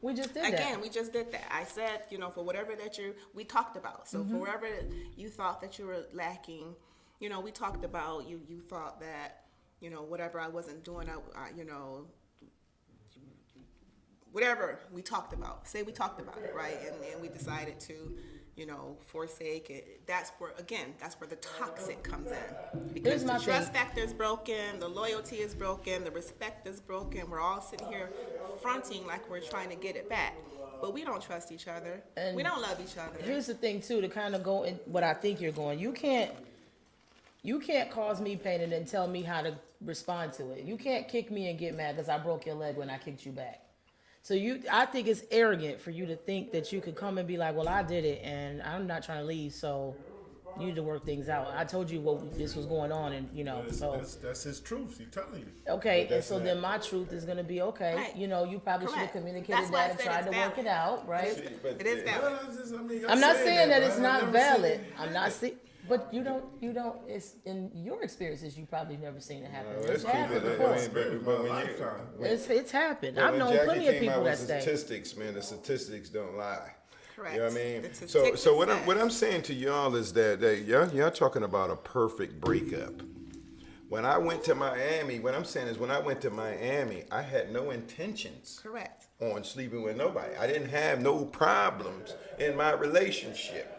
We just did Again, that. we just did that. I said, you know, for whatever that we talked about. So for whatever you thought that you were lacking, you know, we talked about, you thought that, you know, whatever I wasn't doing, I you know, whatever we talked about. Say we talked about it, right? And then we decided to, you know, forsake it. That's where the toxic comes in. Because Here's my the trust thing. factor is broken, the loyalty is broken, the respect is broken. We're all sitting here fronting like we're trying to get it back. But we don't trust each other. And we don't love each other. Here's the thing too, to kind of go in what I think you're going. You can't cause me pain and then tell me how to respond to it. You can't kick me and get mad because I broke your leg when I kicked you back. So I think it's arrogant for you to think that you could come and be like, well, I did it and I'm not trying to leave, so you need to work things out. I told you what this was going on, and you know, so That's his truth. He's telling you. okay, But and that's so not- then my truth is gonna be okay. Right. You know, you probably should have Correct. communicated That's why I that and said tried it's to work valid. it out, right? See, but It is valid. I'm not saying that it's but I not never said valid. it. I'm not saying, but you don't. It's in your experiences. You probably never seen it happen. Well, It's that's happened cool, before. but when you- Lifetime. It's happened. But I've when known Jackie plenty of came people out that with stay. statistics, man, the statistics don't lie. Correct. You know what I mean? The So statistics what says. I'm saying to y'all is that y'all talking about a perfect breakup. When I went to Miami, what I'm saying is when I went to Miami, I had no intentions Correct. on sleeping with nobody. I didn't have no problems in my relationship.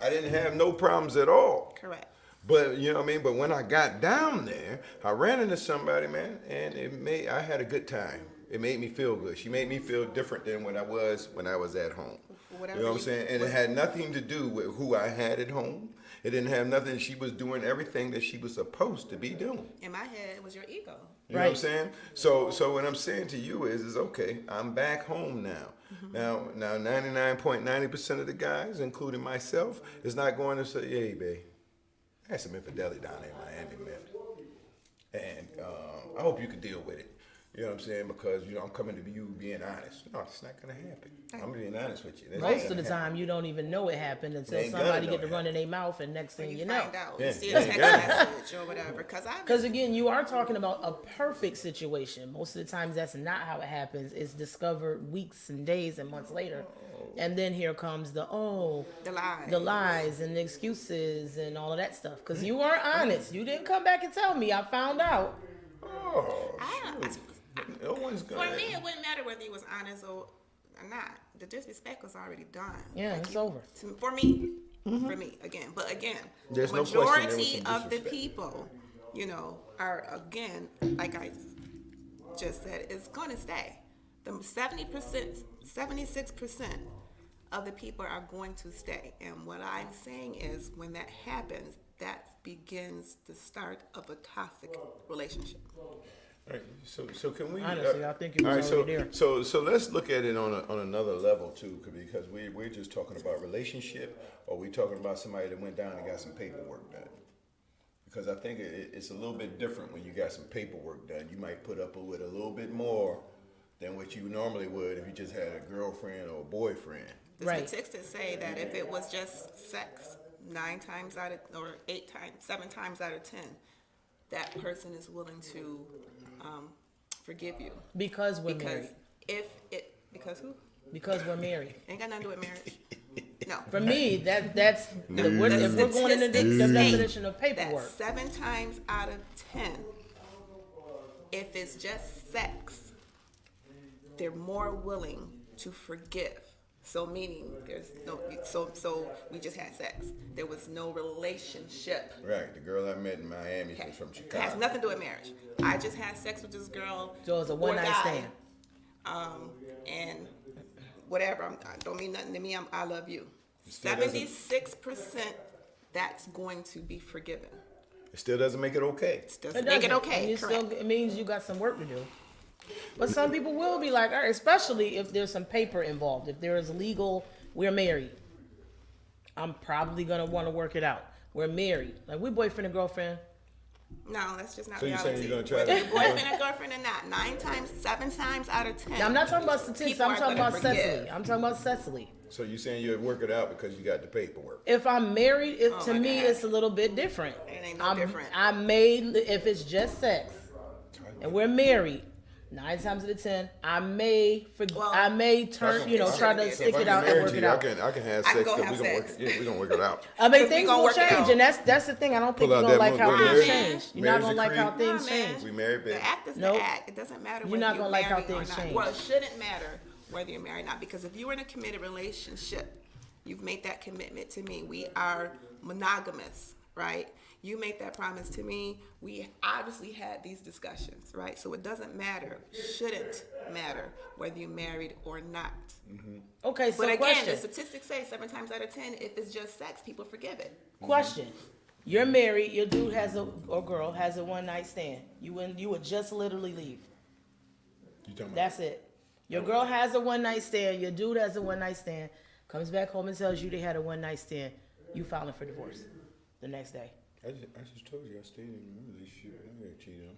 I didn't have no problems at all. Correct. But you know what I mean? But when I got down there, I ran into somebody, man, and I had a good time. It made me feel good. She made me feel different than when I was at home. Whatever You know what I'm you- saying? And it had nothing to do with who I had at home. It didn't have nothing. She was doing everything that she was supposed to be doing. In my head, it was your ego. You know what I'm Right. saying? So what I'm saying to you is okay, I'm back home now. Now 99.90% of the guys, including myself, is not going to say, hey, babe, I had some infidelity down there in Miami, man. And I hope you can deal with it. You know what I'm saying? Because, you know, I'm coming to you being honest. No, it's not going to happen. I'm being honest with you. That's not Most of gonna the happen. time, you don't even know it happened until Ain't gonna somebody know get to it run in their mouth, and next thing You you know. find out. Yeah, You see yeah, a text yeah. message or whatever. Because again, you are talking about a perfect situation. Most of the times, that's not how it happens. It's discovered weeks and days and months later, and then here comes the lies and the excuses and all of that stuff. Because you weren't honest. You didn't come back and tell me. I found out. Oh, shoot. No one's For going me, it wouldn't matter whether he was honest or not. The disrespect was already done. Yeah, Like it's you- over. For me, again. But again, There's no question there was majority some of the disrespect. people, you know, are again, like I just said is going to stay. The 70%, 76% of the people are going to stay. And what I'm saying is when that happens, that begins the start of a toxic relationship. Right. So can we? Honestly, I think it all was right, already there. So let's look at it on another level too, because we're just talking about relationship, or we talking about somebody that went down and got some paperwork done. Because I think it's a little bit different when you got some paperwork done. You might put up with a little bit more than what you normally would if you just had a girlfriend or a boyfriend. The Right. statistics say that if it was just sex, 7 times out of 10, that person is willing to forgive you. Because we're Because married. because who? Because we're married. Ain't got nothing to do with marriage. No. For me, that's if we're going into the Statistics say definition of paperwork. That 7 times out of 10, if it's just sex, they're more willing to forgive. So meaning there's no, so we just had sex. There was no relationship. Right. The girl I met in Miami Okay. was from It Chicago. has nothing to do with marriage. I just had sex with this girl. So it's a or one-night guy, stand. And whatever. I don't mean nothing to me. I love you. still doesn't- 76%. That's going to be forgiven. It still doesn't make it okay. It doesn't make it doesn't. okay. And Correct. it means you got some work to do. But some people will be like, all right, especially if there's some paper involved. If there is legal, we're married. I'm probably going to want to work it out. We're married. Like, we're boyfriend and girlfriend. No, that's just not So you're saying reality. you're gonna try Whether to- you're boyfriend or girlfriend or not, 7 times out of 10. Now, I'm not talking about statistics. People I'm are talking gonna about forgive. Cecily. I'm talking about Cecily. So you're saying you'll work it out because you got the paperwork. If I'm married, to my me, God. it's a little bit different. It ain't no different. I may, if it's just sex, and we're married, 9 times out of 10, I may Well, turn, I try can- to if stick I'm it out and married work to it you, out. I can have I sex. can go 'cause have we gonna sex. work. Yeah, we gonna work it out. I mean, we things gonna will work it change, out. and that's the thing. I don't think Pull you're out gonna that like how one- things marriage- change. You're not gonna like how marriage things Nah, man. change. We married, baby. The act is Nope. the act. It doesn't matter You're whether not you're gonna like how married or things not. change. Well, it shouldn't matter whether you're married or not, because if you were in a committed relationship, you've made that commitment to me. We are monogamous, right? You make that promise to me. We obviously had these discussions, right? So it doesn't matter, shouldn't matter whether you're married or not. Okay, so But again, question. the statistics say 7 times out of 10, if it's just sex, people forgive it. Question. You're married, your dude or girl has a one night stand. You would just literally leave. You talking about? That's it. Your girl has a one night stand, your dude has a one night stand, comes back home and tells you they had a one night stand. You filing for divorce the next day. I just told you I stayed in a relationship. I didn't get cheated on.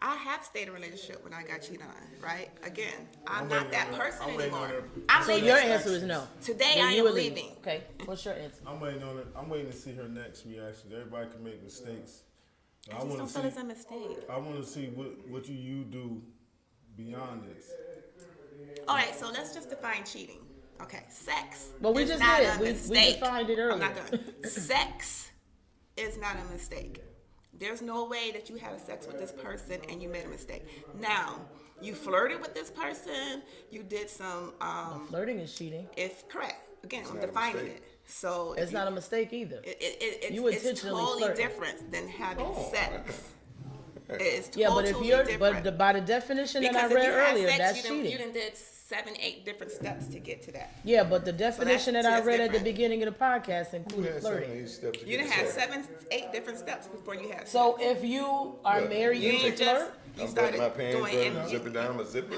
I have stayed in a relationship when I got cheated on, right? Again, I'm I'm not waiting that on her. person I'm waiting on anymore. her. I'm So leaving. your answer is no. Today Then I you am would leave. leaving. Okay, what's your answer? I'm waiting on it. I'm waiting to see her next reaction. Everybody can make mistakes. I just don't feel it's a mistake. I want to see what you do beyond this. All right, so let's just define cheating. Okay, sex. Well, we is just not did. a We mistake. defined it I'm not earlier. done. Sex is not a mistake. There's no way that you had sex with this person and you made a mistake. Now, you flirted with this person. You did some. Flirting is cheating. If correct. Again, I'm not a defining mistake. it. So if It's not a mistake either. You it's intentionally totally flirting. different than having sex. It is Yeah, totally but if you're, different. by the definition that I Because if read you had earlier, sex, that's you cheating. done did 7, 8 different steps to get to that. Yeah, but the definition that I that's read at the different. beginning of the podcast You included had 7, flirting. 8 steps to You get done to had sex. 7, 8 different steps before you had So sex. if you are married, You you can ain't just flirt. you I'm started butting my pants, doing button, zip it down my zipper.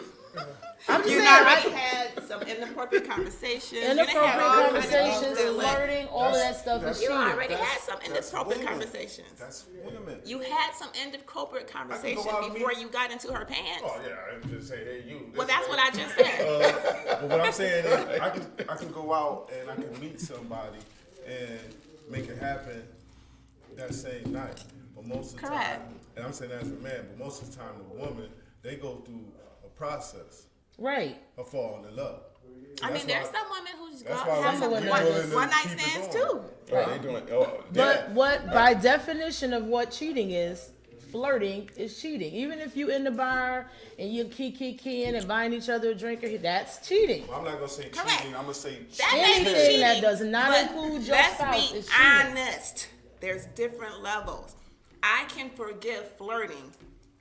I'm just You saying, already had some inappropriate conversations. You done had inappropriate all kinds of conversations, things that flirting, all of that stuff is You cheating. already had some That's inappropriate women. conversations. That's women. You had some inappropriate conversation out and before meet- you got into her pants. Oh yeah, I just say, hey, you. Well, that's what I just said. But what I'm saying is, I can go out and I can meet somebody and make it happen that same night. But most of the Correct. time, and I'm saying that as a man, but most of the time, the woman, they go through a process Right. of falling in love. I That's mean, there's why- some women who just go That's out why and have Some some women one, are willing to one night keep it stands going. too. Oh, they doing. Oh, But what, by definition of what cheating is, flirting is cheating. Even if you in the bar and you keying and buying each other a drink, that's cheating. I'm not gonna say Correct. cheating. I'm gonna say That may be Anything cheating, that does not but include your let's spouse be is cheating. honest. There's different levels. I can forgive flirting.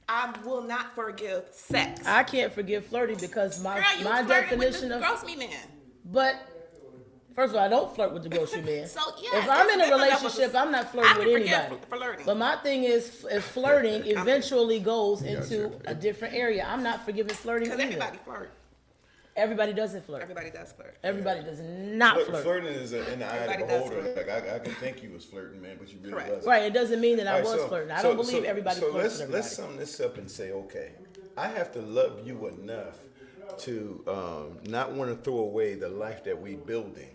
I will not forgive sex. I can't forgive flirting because Girl, you my flirted with definition the of grocery man. but. First of all, I don't flirt with the grocery man. So, yeah, if I'm there's in a different levels relationship, of- I'm not I flirting can with forgive anybody. flirting. But my thing is, if flirting eventually goes into you. a different area, I'm not forgiving flirting Because either. everybody flirt. Everybody doesn't flirt. Everybody does flirt. Everybody does not flirt. Flirting is in the eye of Everybody the does beholder. flirt. Like I can think you was flirting, man, but you really Correct. wasn't. Right. It doesn't mean that I All right, was so- flirting. I so- don't believe so- everybody so flirts let's with everybody. sum this up and say, okay, I have to love you enough to not want to throw away the life that we building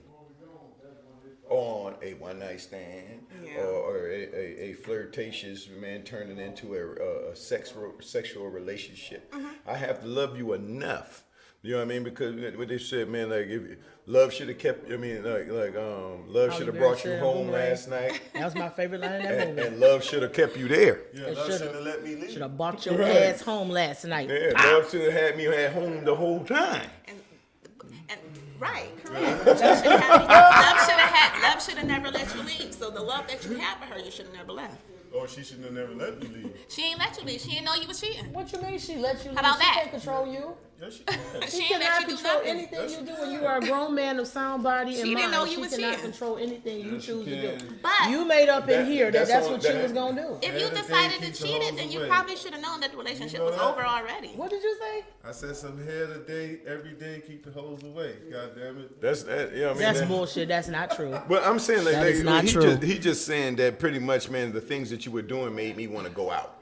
on a one night stand Yeah. or a flirtatious man turning into a sexual relationship. I have to love you enough. You know what I mean? Because what they said, man, like if love should have kept. I mean, love should have Berry brought you said home boomerang. last night, That was my favorite line in that and, movie. and love should have kept you there. Yeah, It love should've- shouldn't have let me leave. Should have bought your Right. ass home last night. Yeah, love should have had me at home the whole time. And right, correct. Love should have never let you leave. So the love that you had for her, you should have never left. Or she shouldn't have never let me leave. She ain't let you leave. She didn't know you was cheating. What you mean she let you leave? How about She that? can't control you. Yes, she can. She She ain't let cannot you do control nothing. anything Yes, you she do can. when you are a grown man of sound body and She didn't mind. know you She was cannot cheating. control anything you Yes, she choose to can. do. But You made up in here that that's that's on- what you that- was gonna do. if you Everything decided to keeps the cheat it, hoes then you away. probably should have known that the relationship You know was that? over already. What did you say? I said some head a day, every day, keep the hoes away. God damn it. That's that. You know what I mean? That's That- bullshit. That's not true. But I'm saying like, That is not he true. He just saying that pretty much, man. The things that you were doing made me want to go out.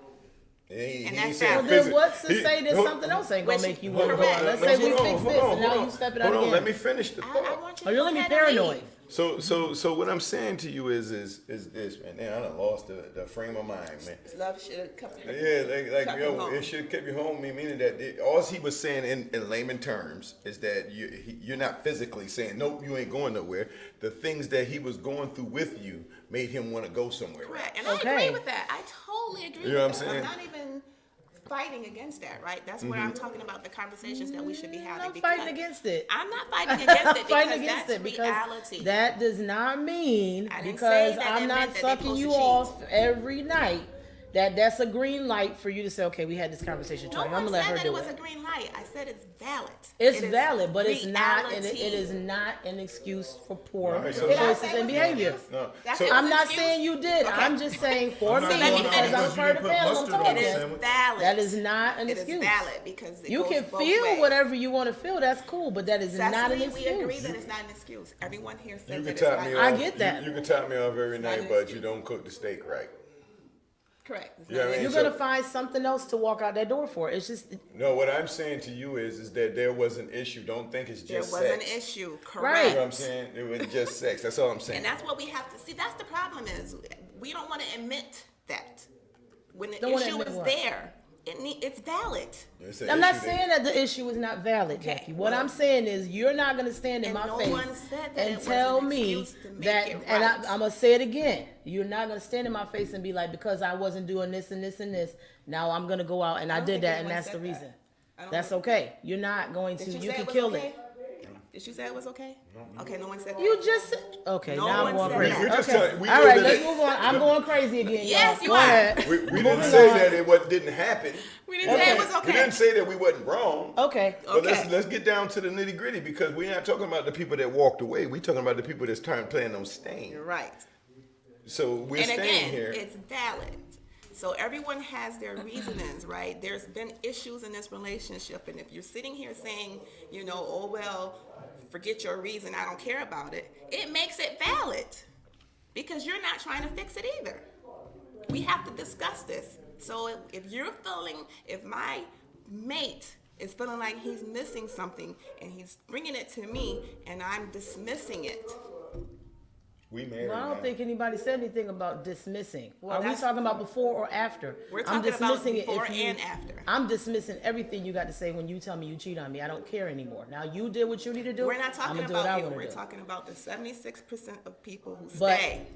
He And ain't that's saying valid. Well, then physi- what's to he- say that hold- something else ain't gonna Which- make you want to go correct. out? Let's No, say hold we on, fix hold this on, and now hold you on. step it out Hold on, again. let me finish the I thought. want you Or to you go let me ahead and paranoid. leave. So what I'm saying to you is this, man. Damn, I done lost the frame of mind, man. Love should have kept her. Yeah, like Kept yo, him home. it should have kept you home. Meaning that all he was saying in layman terms is that you're not physically saying nope, you ain't going nowhere. The things that he was going through with you made him want to go somewhere. Correct. And Okay. I agree with that. I totally agree You know with what I'm that. saying? I'm not even fighting against that, right? That's where I'm talking about the conversations that we should be having. I'm because fighting against it. I'm not fighting against I'm it fighting because against that's it because reality. that does not mean I didn't because say that I'm it not meant that they sucking supposed you to cheat. off every night. That's a green light for you to say, okay, we had this conversation. No Tony. I'm one gonna let said her that do it was it. a green light. I said it's valid. It's It is valid, but it's not. It reality. is not an excuse for poor Right, so- Did I choices say and it was an behavior. excuse? No. That's So- it was I'm an not excuse? saying you did. Okay. I'm just saying for I'm me not let me because finish. I'm a Because you part of didn't the put panel. I'm mustard on talking. It is sandwich. valid. That is not an It is excuse. valid because it You goes can both feel ways. whatever you want to feel. That's cool, but that is not an Cecily, we agree excuse. that it's not an excuse. Everyone here says You that can it's top not. me I off. get that. You can top me off every not night, an but excuse. you don't cook the steak right. Correct. It's Yeah, not I an mean, You're so- gonna find something else to walk out that door for. It's just No, what I'm saying to you is that there was an issue. Don't think it's There just was sex. an issue, correct? Right. You know what I'm saying? It was just sex. That's all I'm saying. And that's what we have to see. That's the problem is we don't want to admit that when the Don't wanna issue admit is what? there, it's valid. It's an I'm not issue saying that the issue is not valid, Okay, Jackie. What well- I'm saying is you're not going to stand in And my no face one said that it and was tell an me excuse to make that, it and right. I'm going to say it again. You're not going to stand in my face and be like, because I wasn't doing this and this and this, now I'm going to go out and I don't did think that and anyone that's said the that. reason. I don't That's think- okay. You're not going to. Did You say can it was kill okay? it. Did you say it was okay? Okay, no one said that. You just said, okay, No now I'm one going said crazy. that. We just Okay. tell- we All know right, that let's it- move on. I'm going crazy again. Yes, y'all. you Go are. ahead. We didn't Moving say on. that it didn't happen. We didn't say it was We okay. didn't say that we wasn't wrong. Okay. But Okay. let's get down to the nitty gritty because we're not talking about the people that walked away. We're talking about the people that's planning on staying. You're right. So we're And staying again, here. it's valid. So everyone has their reasonings, right? There's been issues in this relationship, and if you're sitting here saying, you know, oh well, forget your reason, I don't care about it, it makes it valid because you're not trying to fix it either. We have to discuss this. So if you're feeling, if my mate is feeling like he's missing something and he's bringing it to me and I'm dismissing it, We married. Well, I don't now. think anybody said anything about dismissing. Well, Are we that's- talking about before or after? We're I'm talking about dismissing it before if you- and after. I'm dismissing everything you got to say when you tell me you cheat on me. I don't care anymore. Now you did what you need to do. we're not talking I'ma do what I about you. wanna We're do. talking about the 76% of people who But stay.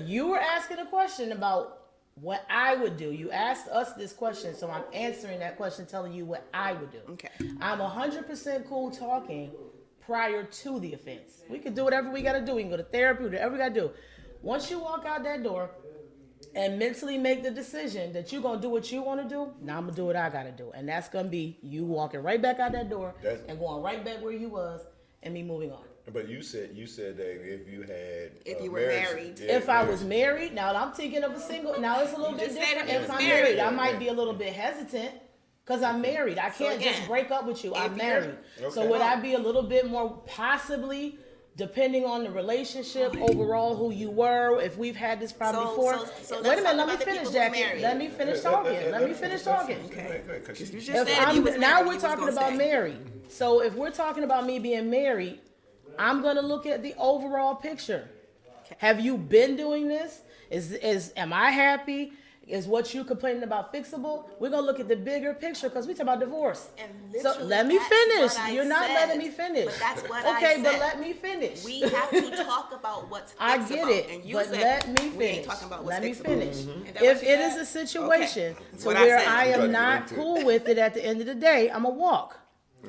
you were asking a question about what I would do. You asked us this question, so I'm answering that question, telling you what I would do. Okay. I'm 100% cool talking prior to the offense. We can do whatever we got to do. We can go to therapy, whatever we got to do. Once you walk out that door, and mentally make the decision that you're gonna do what you want to do. Now I'm gonna do what I gotta do, and that's gonna be you walking right back out that door and going right back where you was, and me moving on. But you said that if you were married. If I was married, now I'm thinking of a single. Now it's a little bit just said different. if you If was I'm married. married, I might be a little bit hesitant because I'm married. I can't just again, break up with you. I'm if you're- married. So Okay. would I be a little bit more possibly, depending on the relationship overall, who you were, if we've had this problem So- before? so Wait let's a minute, talk let me about the finish, people who's Jackie. married. Let me finish talking. Let me finish talking. Okay. Because You she, just If said you was now married, we're you was talking gonna about stay. married. So if we're talking about me being married, I'm gonna look at the overall picture. Have you been doing this? Am I happy? Is what you complaining about fixable? We're gonna look at the bigger picture because we talk about divorce. And So literally let me that's finish. what I You're not said. letting me finish. But that's what I okay, but said. let me finish. We have to talk about what's I fixable. get it, And you but said let me we ain't finish. talking about what's Let me fixable. finish. Is that If what you it is said? a situation That's to what I where said. I You gotta am get not into it. cool with it at the end of the day, I'm a walk.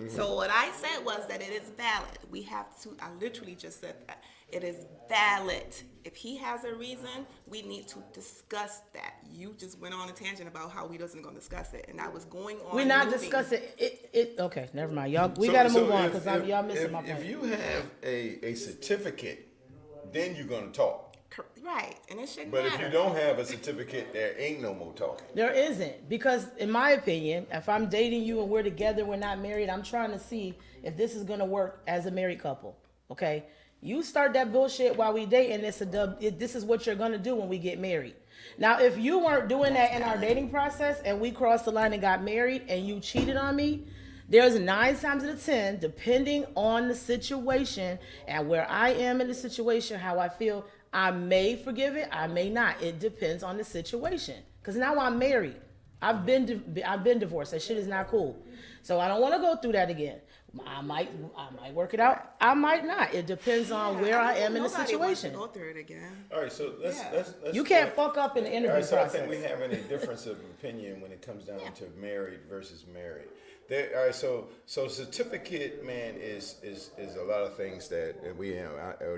So what I said was that it is valid. We have to, I literally just said that. It is valid. If he has a reason, we need to discuss that. You just went on a tangent about how we wasn't going to discuss it. And I was going on. We're not moving. discussing it. Okay, never mind. Y'all, we So- gotta so move on if- because if- y'all missing if- my point. If you have a certificate, then you're gonna talk. Right. And it shouldn't But matter. if you don't have a certificate, there ain't no more talking. There isn't, because in my opinion, if I'm dating you and we're together, we're not married, I'm trying to see if this is gonna work as a married couple. Okay, you start that bullshit while we date, and this is what you're gonna do when we get married. Now, if you weren't doing that in our dating process and we crossed the line and got married and you cheated on me, there's 9 times out of 10, depending on the situation and where I am in the situation, how I feel, I may forgive it, I may not. It depends on the situation. Because now I'm married. I've been divorced. That shit is not cool. So I don't want to go through that again. I might work it out. I might not. It depends on where I am in the Nobody wants to situation. go through it again. All right, so let's You can't fuck up in the All interview right, so I process. think we having a difference of opinion when it comes down to married versus married. All right, so certificate, man, is a lot of things that we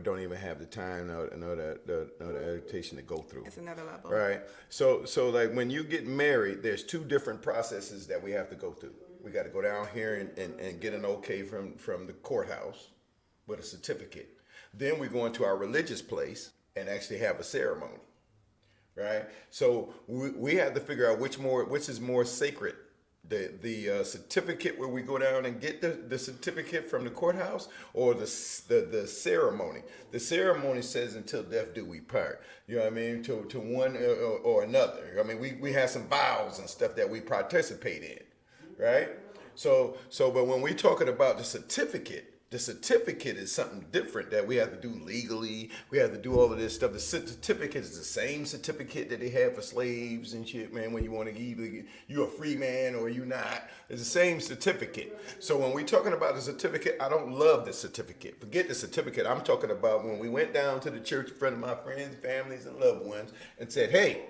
don't even have the time nor the education to go through. It's another level. Right. So like when you get married, there's 2 different processes that we have to go through. We got to go down here and get an okay from the courthouse with a certificate. Then we go into our religious place and actually have a ceremony. Right. So we have to figure out which is more sacred. The certificate where we go down and get the certificate from the courthouse, or the ceremony. The ceremony says until death do we part. You know what I mean? To one or another. I mean, we have some vows and stuff that we participate in, right? So but when we're talking about the certificate is something different that we have to do legally. We have to do all of this stuff. The certificate is the same certificate that they have for slaves and shit, man, when you want to either you're a free man or you're not. It's the same certificate. So when we're talking about the certificate, I don't love the certificate. Forget the certificate. I'm talking about when we went down to the church in front of my friends, families, and loved ones and said, hey,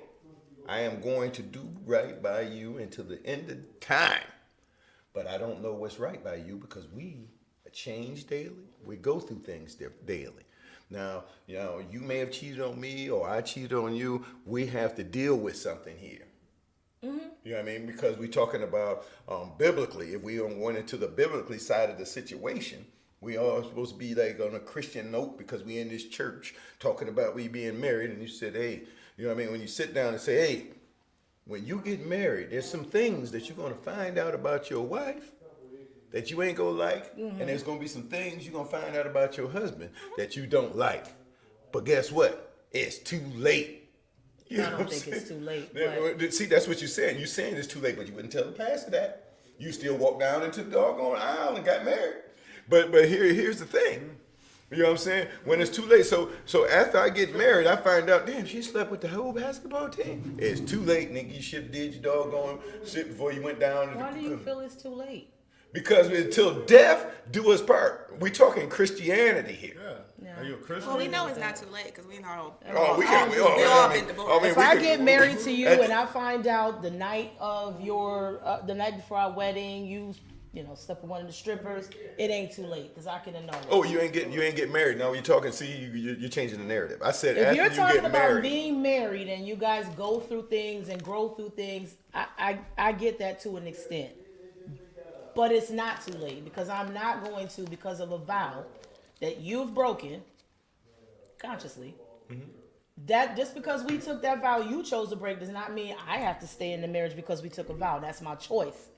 I am going to do right by you until the end of time. But I don't know what's right by you because we change daily. We go through things daily. Now, you may have cheated on me or I cheated on you. We have to deal with something here. Mm-hmm. You know what I mean? Because we're talking about biblically. If we went into the biblically side of the situation, we are supposed to be like on a Christian note because we in this church talking about we being married. And you said, hey, you know what I mean? When you sit down and say, hey, when you get married, there's some things that you're going to find out about your wife that you ain't gonna like, and there's gonna be some things you're gonna find out about your husband that you don't like. But guess what? It's too late. You know I what don't I'm think it's saying? too late. But See, that's what you're saying. You're saying it's too late, but you wouldn't tell the pastor that. You still walk down into the doggone aisle and got married. But here's the thing. You know what I'm saying? When it's too late. So after I get married, I find out, damn, she slept with the whole basketball team. It's too late, nigga. You should have did your doggone shit before you went down. why do you feel it's too late? Because until death do us part. We talking Christianity here. Yeah. Are you a Christian? Well, we know it's not too late because we know. Oh, we can. we all been divorced. If I get married to you and I find out the night of the night before our wedding, you slept with one of the strippers, it ain't too late because I can annul it. Oh, you ain't getting married. No, you're talking. See, you're changing the narrative. I said If after you're you talking get about married. being married and you guys go through things and grow through things, I get that to an extent. But it's not too late because I'm not going to, because of a vow that you've broken consciously. Mm-hmm. That just because we took that vow you chose to break does not mean I have to stay in the marriage because we took a vow. That's my choice.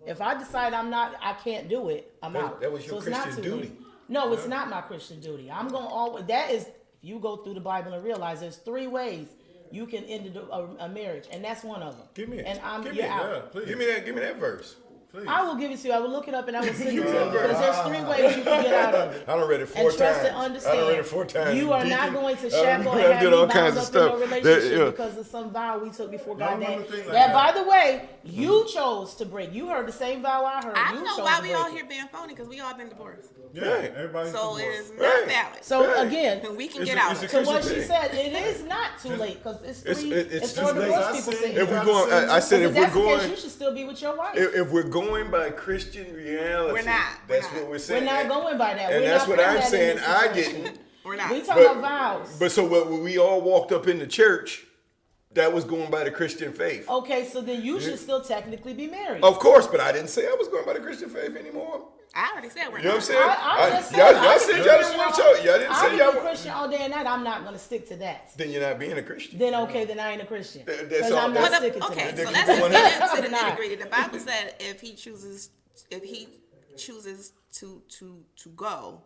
If I decide I can't do it, I'm out. That was your it's not Christian too duty. late. No, it's not my Christian duty. I'm going to always, that is, if you go through the Bible and realize there's 3 ways you can end a marriage, and that's one of them. Give me it. And Give me you're it. out. Yeah, please. Give me that verse. Please. I will give it to you. I will look it up and I will send it to you because there's 3 ways you can get out of it. I done read it 4 And times. trust and I understand, done read it 4 times. you are not Deacon, going to I done- shackle I and done have did me all bound kinds of up in no stuff. relationship Yeah. because of some vow we took before Y'all God. remember things like That, that? by the way, you chose to break. You heard the same vow I heard. I You don't know chose why to we break all it. here being phony because we all been divorced. Yeah, Right. everybody's So it divorced. is not Right. valid. So Right. again, And we can It's get a- out it's of a it. to what Christian she thing. said, it is not too late because it's It's- 3. it's It's too for late. divorce I people said- sitting If here. we're going, I said Because if we're that's the case, going, you should still be with your wife. if we're going by Christian reality, We're not. That's We're not. what we're We're saying. not going by that. And We're that's not what putting I'm that in saying. this I situation. didn't. We're not. We talking about vows. But so when we all walked up in the church, that was going by the Christian faith. Okay, so then you should still technically be married. Of course, but I didn't say I was going by the Christian faith anymore. I already said we're You know what I'm not. saying? I just said, y'all I said can y'all be didn't want Christian to. Y'all didn't I say can y'all. be Christian all day and night. I'm not going to stick to that. Then you're not being a Christian. Then okay, then I ain't a Christian. That's Because all- I'm not that's- sticking to Okay, that. so Keep let's going just get on. into the Nah. nitty gritty. The Bible said if he chooses to go,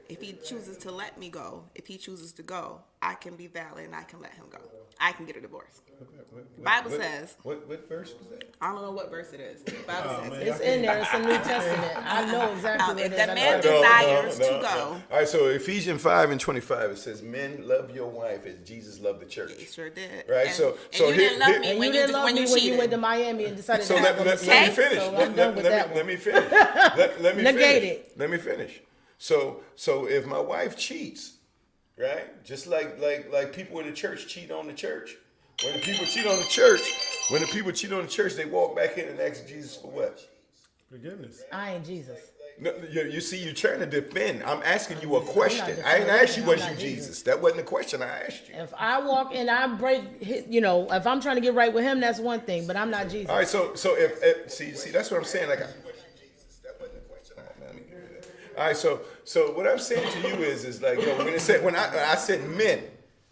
if he chooses to let me go, if he chooses to go, I can be valid and I can let him go. I can get a divorce. Bible says. What verse was that? I don't know what verse it is. The Bible says. man. It's in there. It's a New Testament. I know exactly what If it is. the I man know. desires to go. All right, so Ephesians 5:25 it says, "Men, love your wife as Jesus loved the He church." sure did. Right, And, so- and so you here- didn't love here- me And when you didn't love when me you when you went cheated. to Miami and decided So to let have me a mistake. finish. So I'm done with that Let one. me finish. Let me Negate finish. it. Let me finish. So if my wife cheats, right? Just like people in the church cheat on the church. When the people cheat on the church, they walk back in and ask Jesus for what? Forgiveness. I ain't Jesus. No, you see, you're trying to defend. I'm asking you a question. defending I ain't asked you, anything. was I'm you not Jesus? Jesus. That wasn't the question I asked you. If I walk and I break, if I'm trying to get right with him, that's one thing. But I'm not Jesus. All right, so if see, that's what I'm saying. Like, all right, so what I'm saying to you is like, when I said men,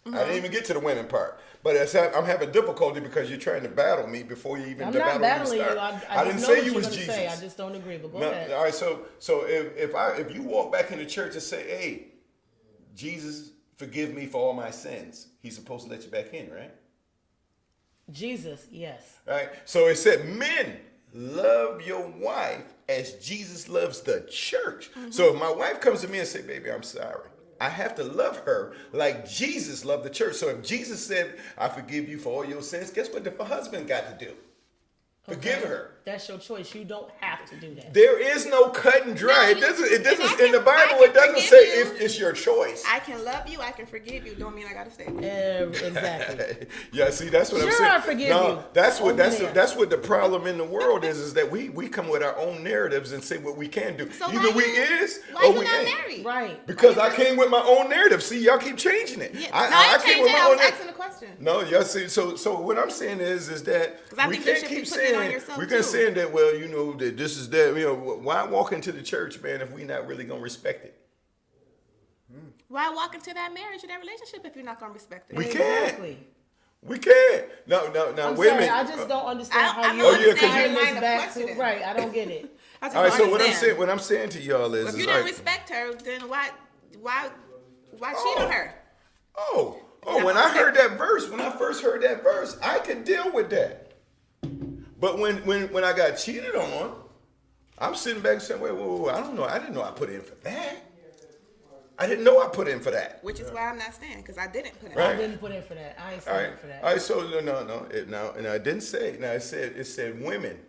I didn't even get to the women part. But I'm having difficulty because you're trying to battle me before you even I'm the not battle battling you. start. I didn't just know say what you you're was gonna Jesus. say. I just don't agree. But go No, ahead. all right, so if you walk back in the church and say, "Hey, Jesus, forgive me for all my sins," he's supposed to let you back in, right? Jesus, yes. Right? So it said, "Men, love your wife as Jesus loves the church." So if my wife comes to me and say, "Baby, I'm sorry," I have to love her like Jesus loved the church. So if Jesus said, "I forgive you for all your sins," guess what the husband got to do? Forgive her. That's your choice. You don't have to do that. There is no cut and dry. No, it doesn't and I in the can- Bible. I It can doesn't forgive say you. if it's your choice. I can love you. I can forgive you. Don't mean I gotta stay. Exactly. Yeah, see, that's what I'm Sure, saying. I forgive no, you. that's what Over there. that's what the problem in the world is that we come with our own narratives and say what we can do. So Either why we you, is why or you we not ain't. married? Right. Because I came with my own narrative. See, y'all keep changing it. Yeah. I no, came with my I own was narrative. asking a question. No, y'all see, so what I'm saying is that 'Cause I we think you can't should keep be putting it on saying yourself, we can too. saying that, well, that this is that, why walk into the church, man, if we not really gonna respect it? Why walk into that marriage or that relationship if you're not gonna respect it? We can't. Exactly. We can't. No, I'm wait a sorry, minute. I just don't understand I how don't you Oh, yeah, 'cause tying you- this line of back to questioning. right. I don't get it. I just All right, don't so understand. what I'm saying to y'all is, If you is didn't like, respect her, then why cheat on her? oh, when I heard that verse, when I first heard that verse, I could deal with that. But when I got cheated on, I'm sitting back saying, wait, I don't know. I didn't know I put in for that. I didn't know I put in for that. Which is why I'm not staying, because I didn't put it Right. I didn't put in for that. I ain't All right, standing for that. all right. So no. And I didn't say. Now it said women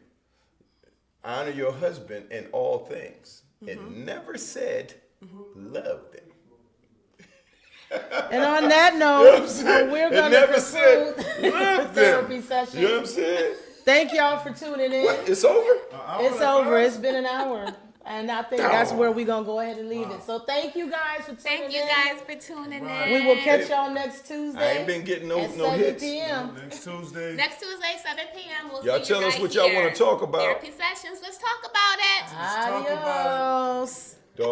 honor your husband in all things. It never said love them. And on that You know what I'm note, saying? we're It going to never said conclude love the therapy them. session. You know what I'm saying? Thank y'all for tuning in. What? It's over? It's over. It's been an hour. And I think that's where we're going to go ahead and leave it. So thank you guys for tuning in. Thank you guys for tuning in. We will catch y'all next Tuesday. I ain't been getting no at no 7 hits. p.m. Next Tuesday. Next Tuesday, 7 p.m. We'll Y'all see you tell us right what y'all here. wanna talk about. Therapy sessions. Let's talk about it. talk about it. Adios. Dog.